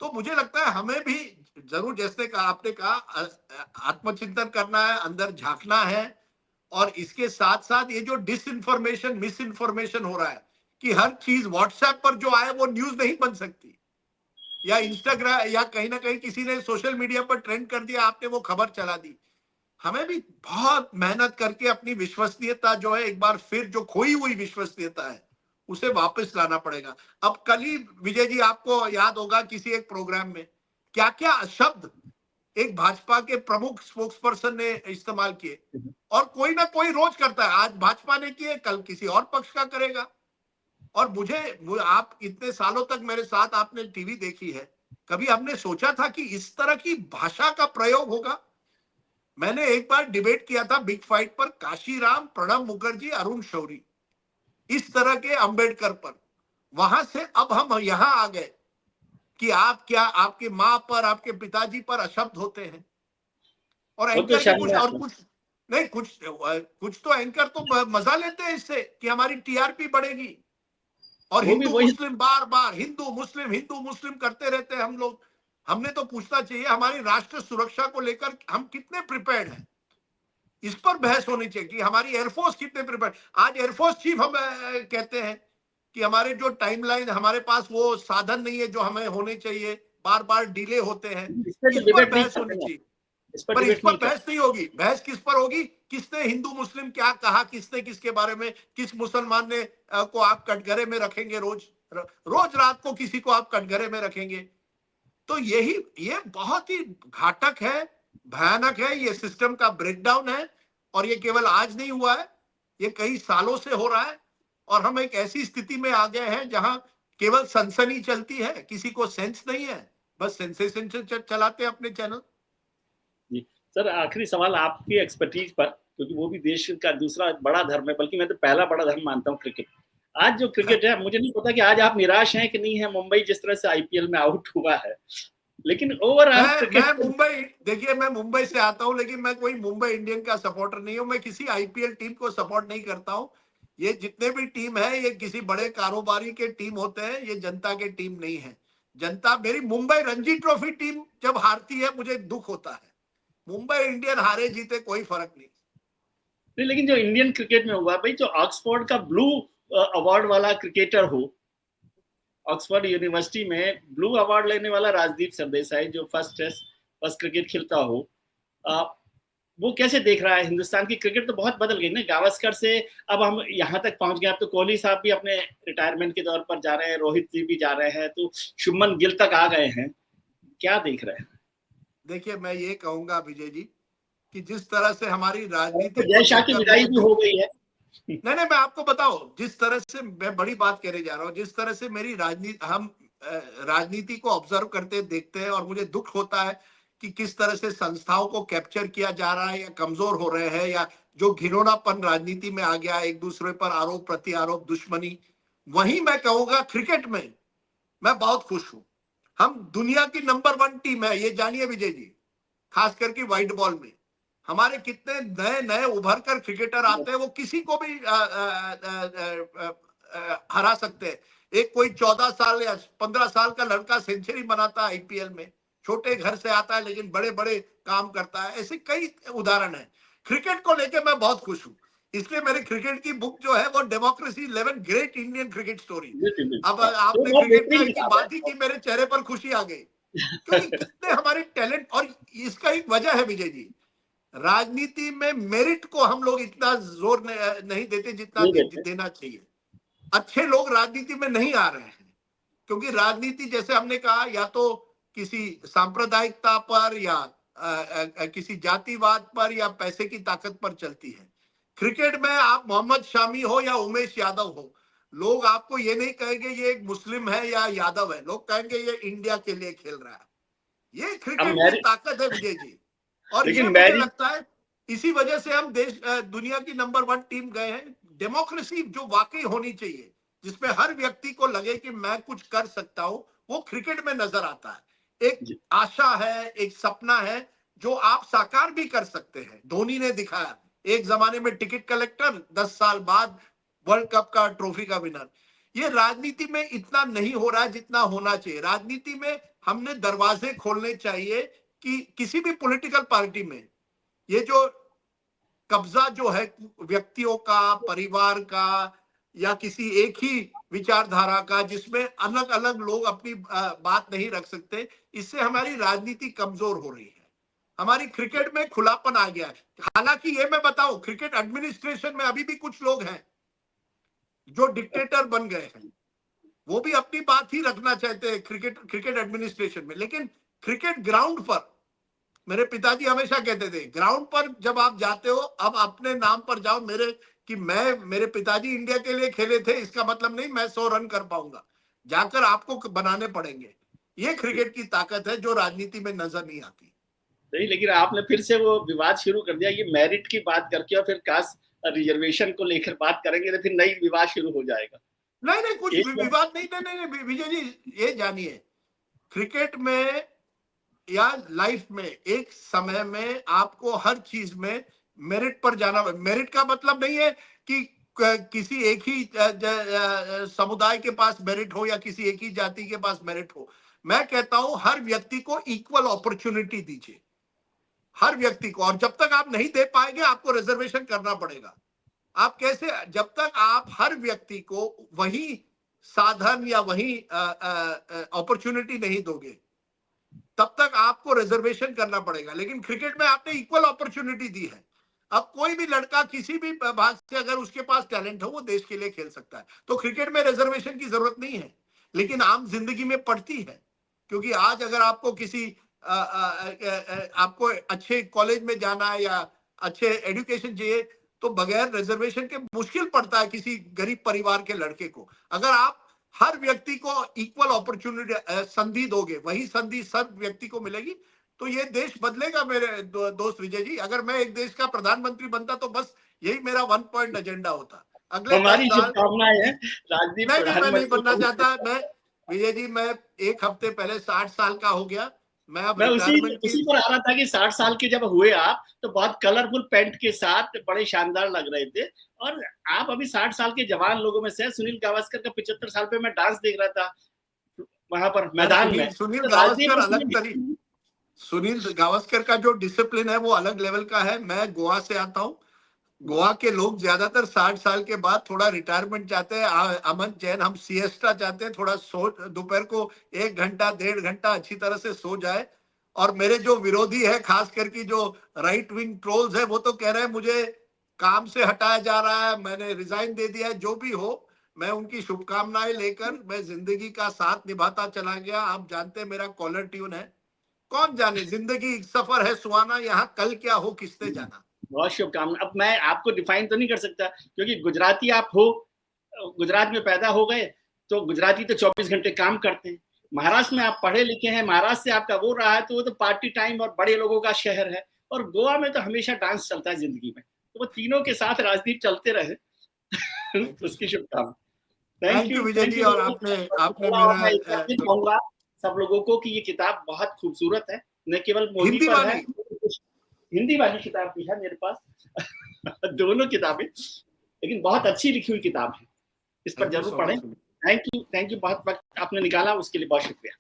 तो मुझे लगता है हमें भी जरूर, जैसे कहा आपने कहा, आत्मचिंतन करना है, अंदर झांकना है। और इसके साथ साथ ये जो डिसइंफॉर्मेशन, मिस इन्फॉर्मेशन हो रहा है कि हर चीज व्हाट्सएप पर जो आए वो न्यूज नहीं बन सकती, या इंस्टाग्राम या कहीं ना कहीं किसी ने सोशल मीडिया पर ट्रेंड कर दिया, आपने वो खबर चला दी। हमें भी बहुत मेहनत करके अपनी विश्वसनीयता जो है, एक बार फिर जो खोई हुई विश्वसनीयता है, उसे वापस लाना पड़ेगा। अब कल ही विजय जी, आपको याद होगा किसी एक प्रोग्राम में क्या क्या शब्द एक भाजपा के प्रमुख स्पोक्स पर्सन ने इस्तेमाल किए, और कोई ना कोई रोज करता है। आज भाजपा ने किए, कल किसी और पक्ष का करेगा। और आप इतने सालों तक मेरे साथ आपने टीवी देखी है, कभी हमने सोचा था कि इस तरह की भाषा का प्रयोग होगा? मैंने एक बार डिबेट किया था बिग फाइट पर, काशीराम, प्रणब मुखर्जी, अरुण शौरी, इस तरह के अंबेडकर पर। वहां से अब हम यहां आ गए कि आप क्या, आपकी मां पर, आपके पिताजी पर अशब्द होते हैं। और वो तो एंकर भी कुछ शर्मनाक और है। कुछ नहीं, कुछ तो एंकर तो मजा लेते हैं इससे कि हमारी टीआरपी बढ़ेगी। और वो भी हिंदू वही। मुस्लिम, बार बार हिंदू मुस्लिम करते रहते हैं हम लोग। हमने तो पूछना चाहिए हमारी राष्ट्र सुरक्षा को लेकर हम कितने प्रिपेयर्ड हैं, इस पर बहस होनी चाहिए कि हमारी एयरफोर्स कितने प्रिपेयर्ड। आज एयरफोर्स चीफ हम कहते हैं कि हमारे जो टाइमलाइन, हमारे पास वो साधन नहीं है जो हमें होने चाहिए, बार बार डिले होते हैं। इस पे तो इस पर डिबेट नहीं बहस करते होनी हैं, चाहिए। इस पर पर इस डिबेट पर नहीं बहस करते। नहीं होगी। बहस किस पर होगी? किसने हिंदू मुस्लिम क्या कहा, किसने किसके बारे में, किस मुसलमान ने को आप कटघरे में रखेंगे, रोज रात को किसी को आप कटघरे में रखेंगे। तो ये बहुत ही घातक है, भयानक है, ये सिस्टम का ब्रेकडाउन है। और ये केवल आज नहीं हुआ है, ये कई सालों से हो रहा है। और हम एक ऐसी स्थिति में आ गए हैं जहां केवल सनसनी चलती है, किसी को सेंस नहीं है, बस सेंसेशन चलाते हैं अपने चैनल। जी सर, आखिरी सवाल आपकी एक्सपर्टीज पर, क्योंकि वो भी देश का दूसरा बड़ा धर्म है, बल्कि मैं तो पहला बड़ा धर्म मानता हूँ क्रिकेट। आज जो क्रिकेट है, मुझे नहीं पता कि आज आप निराश हैं कि नहीं है, मुंबई जिस तरह से आईपीएल में आउट हुआ है, लेकिन ओवरऑल मैं क्रिकेट। मुंबई, देखिए मैं मुंबई से आता हूं, लेकिन मैं कोई मुंबई इंडियन का सपोर्टर नहीं हूं। मैं किसी आईपीएल टीम को सपोर्ट नहीं करता हूं। ये जितने भी टीम है, ये किसी बड़े कारोबारी के टीम होते हैं, ये जनता के टीम नहीं है। जनता, मेरी मुंबई रणजी ट्रॉफी टीम जब हारती है मुझे दुख होता है। मुंबई इंडियन हारे जीते कोई फर्क नहीं। नहीं, लेकिन जो इंडियन क्रिकेट में हुआ भाई, जो ऑक्सफोर्ड का ब्लू अवार्ड वाला क्रिकेटर हो, ऑक्सफोर्ड यूनिवर्सिटी में ब्लू अवार्ड लेने वाला राजदीप सरदेसाई, जो फर्स्ट क्रिकेट खेलता हो, वो कैसे देख रहा है हिंदुस्तान की क्रिकेट? तो बहुत बदल गई ना, गावस्कर से अब हम यहाँ तक पहुंच गए। अब तो कोहली साहब भी अपने रिटायरमेंट के दौर पर जा रहे हैं, रोहित जी भी जा रहे हैं, तो शुभमन गिल तक आ गए हैं। क्या देख रहे हैं? देखिए, मैं ये कहूंगा विजय जी कि जिस तरह से हमारी राजनीति तो को जय शाह की देखकर विदाई मुझे भी हो गई है। नहीं नहीं, मैं आपको बताऊं, जिस तरह से मैं बड़ी बात कहने जा रहा हूं, जिस तरह से मेरी राजनीति, हम राजनीति को ऑब्जर्व करते देखते हैं, और मुझे दुख होता है कि किस तरह से संस्थाओं को कैप्चर किया जा रहा है या कमजोर हो रहे हैं, या जो घिनौनापन राजनीति में आ गया, एक दूसरे पर आरोप प्रत्यारोप, दुश्मनी, वहीं मैं कहूंगा क्रिकेट में मैं बहुत खुश हूं। हम दुनिया की नंबर 1 टीम है, ये जानिए विजय जी, खास करके व्हाइट बॉल में हमारे कितने नए नए उभर कर क्रिकेटर आते हैं, वो किसी को भी हरा सकते हैं। एक कोई 14 साल या 15 साल का लड़का सेंचुरी बनाता है आईपीएल में, छोटे घर से आता है लेकिन बड़े बड़े काम करता है, ऐसे कई उदाहरण है। क्रिकेट को लेकर मैं बहुत खुश हूं, इसलिए मेरे क्रिकेट की बुक जो है वो democracy 11 great Indian cricket story. अब आपने क्रिकेट की बात ही की, मेरे चेहरे पर खुशी आ गई, क्योंकि कितने हमारे टैलेंट, और इसका एक वजह है विजय जी, राजनीति में मेरिट को हम लोग इतना जोर नहीं देते जितना देना चाहिए। अच्छे लोग राजनीति में नहीं आ रहे हैं, क्योंकि राजनीति जैसे हमने कहा या तो किसी सांप्रदायिकता पर या किसी जातिवाद पर या पैसे की ताकत पर चलती है। क्रिकेट में आप मोहम्मद शामी हो या उमेश यादव हो, लोग आपको ये नहीं कहेंगे ये एक मुस्लिम है या यादव है, लोग कहेंगे ये इंडिया के लिए खेल रहा है। ये क्रिकेट की ताकत है विजय जी, और ये मुझे लगता है इसी वजह से हम दुनिया की नंबर 1 टीम गए हैं। डेमोक्रेसी जो वाकई होनी चाहिए, जिसमें हर व्यक्ति को लगे कि मैं कुछ कर सकता हूं, वो क्रिकेट में नजर आता है। एक आशा है, एक सपना है जो आप साकार भी कर सकते हैं। धोनी ने दिखाया, एक जमाने में टिकट कलेक्टर, 10 साल बाद वर्ल्ड कप का ट्रॉफी का विनर। ये राजनीति में इतना नहीं हो रहा है जितना होना चाहिए। राजनीति में हमने दरवाजे खोलने चाहिए कि किसी भी पॉलिटिकल पार्टी में ये जो कब्जा जो है व्यक्तियों का, परिवार का, या किसी एक ही विचारधारा का, जिसमें अलग अलग लोग अपनी बात नहीं रख सकते, इससे हमारी राजनीति कमजोर हो रही है। हमारी क्रिकेट में खुलापन आ गया है। हालांकि ये मैं बताऊं, क्रिकेट एडमिनिस्ट्रेशन में अभी भी कुछ लोग हैं जो डिक्टेटर बन गए हैं, वो भी अपनी बात ही रखना चाहते हैं क्रिकेट एडमिनिस्ट्रेशन में। लेकिन क्रिकेट ग्राउंड पर, मेरे पिताजी हमेशा कहते थे, ग्राउंड पर जब आप जाते हो, अब अपने नाम पर जाओ। मेरे पिताजी इंडिया के लिए खेले थे, इसका मतलब नहीं मैं 100 रन कर पाऊंगा, जाकर आपको बनाने पड़ेंगे। ये क्रिकेट की ताकत है जो राजनीति में नजर नहीं आती। नहीं, लेकिन आपने फिर से वो विवाद शुरू कर दिया, ये मेरिट की बात करके, और फिर कास्ट रिजर्वेशन को लेकर बात करेंगे तो फिर नई विवाद शुरू हो जाएगा। नहीं, कुछ विवाद नहीं विजय जी, ये जानिए, क्रिकेट में या लाइफ में एक समय में आपको हर चीज में मेरिट पर जाना। मेरिट का मतलब नहीं है कि किसी एक ही समुदाय के पास मेरिट हो या किसी एक ही जाति के पास मेरिट हो। मैं कहता हूं हर व्यक्ति को इक्वल अपॉर्चुनिटी दीजिए, हर व्यक्ति को। और जब तक आप नहीं दे पाएंगे, आपको रिजर्वेशन करना पड़ेगा। आप कैसे, जब तक आप हर व्यक्ति को वही साधन या वही अपॉर्चुनिटी नहीं दोगे, तब तक आपको रिजर्वेशन करना पड़ेगा। लेकिन क्रिकेट में आपने इक्वल अपॉर्चुनिटी दी है। अब कोई भी लड़का किसी भी भाग से अगर उसके पास टैलेंट हो, वो देश के लिए खेल सकता है। तो क्रिकेट में रिजर्वेशन की जरूरत नहीं है, लेकिन आम जिंदगी में पड़ती है। क्योंकि आज अगर आपको आपको अच्छे कॉलेज में जाना है या अच्छे एजुकेशन चाहिए, तो बगैर रिजर्वेशन के मुश्किल पड़ता है किसी गरीब परिवार के लड़के को। अगर आप हर व्यक्ति को इक्वल अपॉर्चुनिटी संधि दोगे, वही संधि सब व्यक्ति को मिलेगी, तो ये देश बदलेगा। मेरे दोस्त विजय जी, अगर मैं एक देश का प्रधानमंत्री बनता तो बस यही मेरा 1 पॉइंट एजेंडा होता। अगले 10 साल मैं नहीं बनना चाहता। मैं विजय जी, मैं एक हफ्ते पहले 60 साल का हो गया। मैं उसी पर आ रहा था कि 60 साल के जब हुए आप, तो बहुत कलरफुल पैंट के साथ बड़े शानदार लग रहे थे, और आप अभी 60 साल के जवान लोगों में से। सुनील गावस्कर का 75 साल पे मैं डांस देख रहा था वहां पर मैदान में। सुनील गावस्कर अलग तरीके, सुनील गावस्कर का जो डिसिप्लिन है वो अलग लेवल का है। मैं गोवा से आता हूँ। गोवा के लोग ज्यादातर 60 साल के बाद थोड़ा रिटायरमेंट चाहते हैं, अमन चैन, हम सिएस्टा चाहते हैं, थोड़ा सो, दोपहर को 1 घंटा 1.5 घंटा अच्छी तरह से सो जाए। और मेरे जो विरोधी है, खास करके जो राइट विंग ट्रोल्स है, वो तो कह रहे हैं मुझे काम से हटाया जा रहा है, मैंने रिजाइन दे दिया है। जो भी हो, मैं उनकी शुभकामनाएं लेकर मैं जिंदगी का साथ निभाता चला गया। आप जानते हैं मेरा कॉलर ट्यून है, कौन जाने जिंदगी एक सफर है सुहाना, यहाँ कल क्या हो किसने जाना। बहुत शुभकामना। अब मैं आपको डिफाइन तो नहीं कर सकता, क्योंकि गुजराती आप हो, गुजरात में पैदा हो गए, तो गुजराती तो 24 घंटे काम करते हैं। महाराष्ट्र में आप पढ़े लिखे हैं, महाराष्ट्र से आपका वो रहा है, तो वो तो पार्टी टाइम और बड़े लोगों का शहर है, और गोवा में तो हमेशा डांस चलता है जिंदगी में, तो वो तीनों के साथ राजनीति चलते रहे। उसकी शुभकामना। Thank you Vijay ji. और आपने मेरा मैं इतना भी कहूंगा सब लोगों को कि ये किताब बहुत खूबसूरत है, न केवल मोदी हिंदी पर है, वाली हिंदी वाली किताब भी है मेरे पास। दोनों किताबें, लेकिन बहुत अच्छी लिखी हुई किताब है, इस पर जरूर पढ़ें। थैंक यू, बहुत वक्त आपने निकाला, उसके लिए बहुत शुक्रिया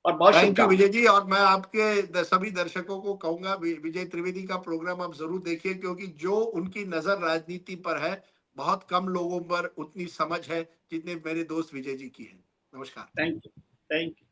और बहुत थैंक यू शुभकामनाएं। विजय जी। और मैं आपके सभी दर्शकों को कहूंगा विजय त्रिवेदी का प्रोग्राम आप जरूर देखिए, क्योंकि जो उनकी नजर राजनीति पर है, बहुत कम लोगों पर उतनी समझ है जितने मेरे दोस्त विजय जी की है। नमस्कार। Thank you.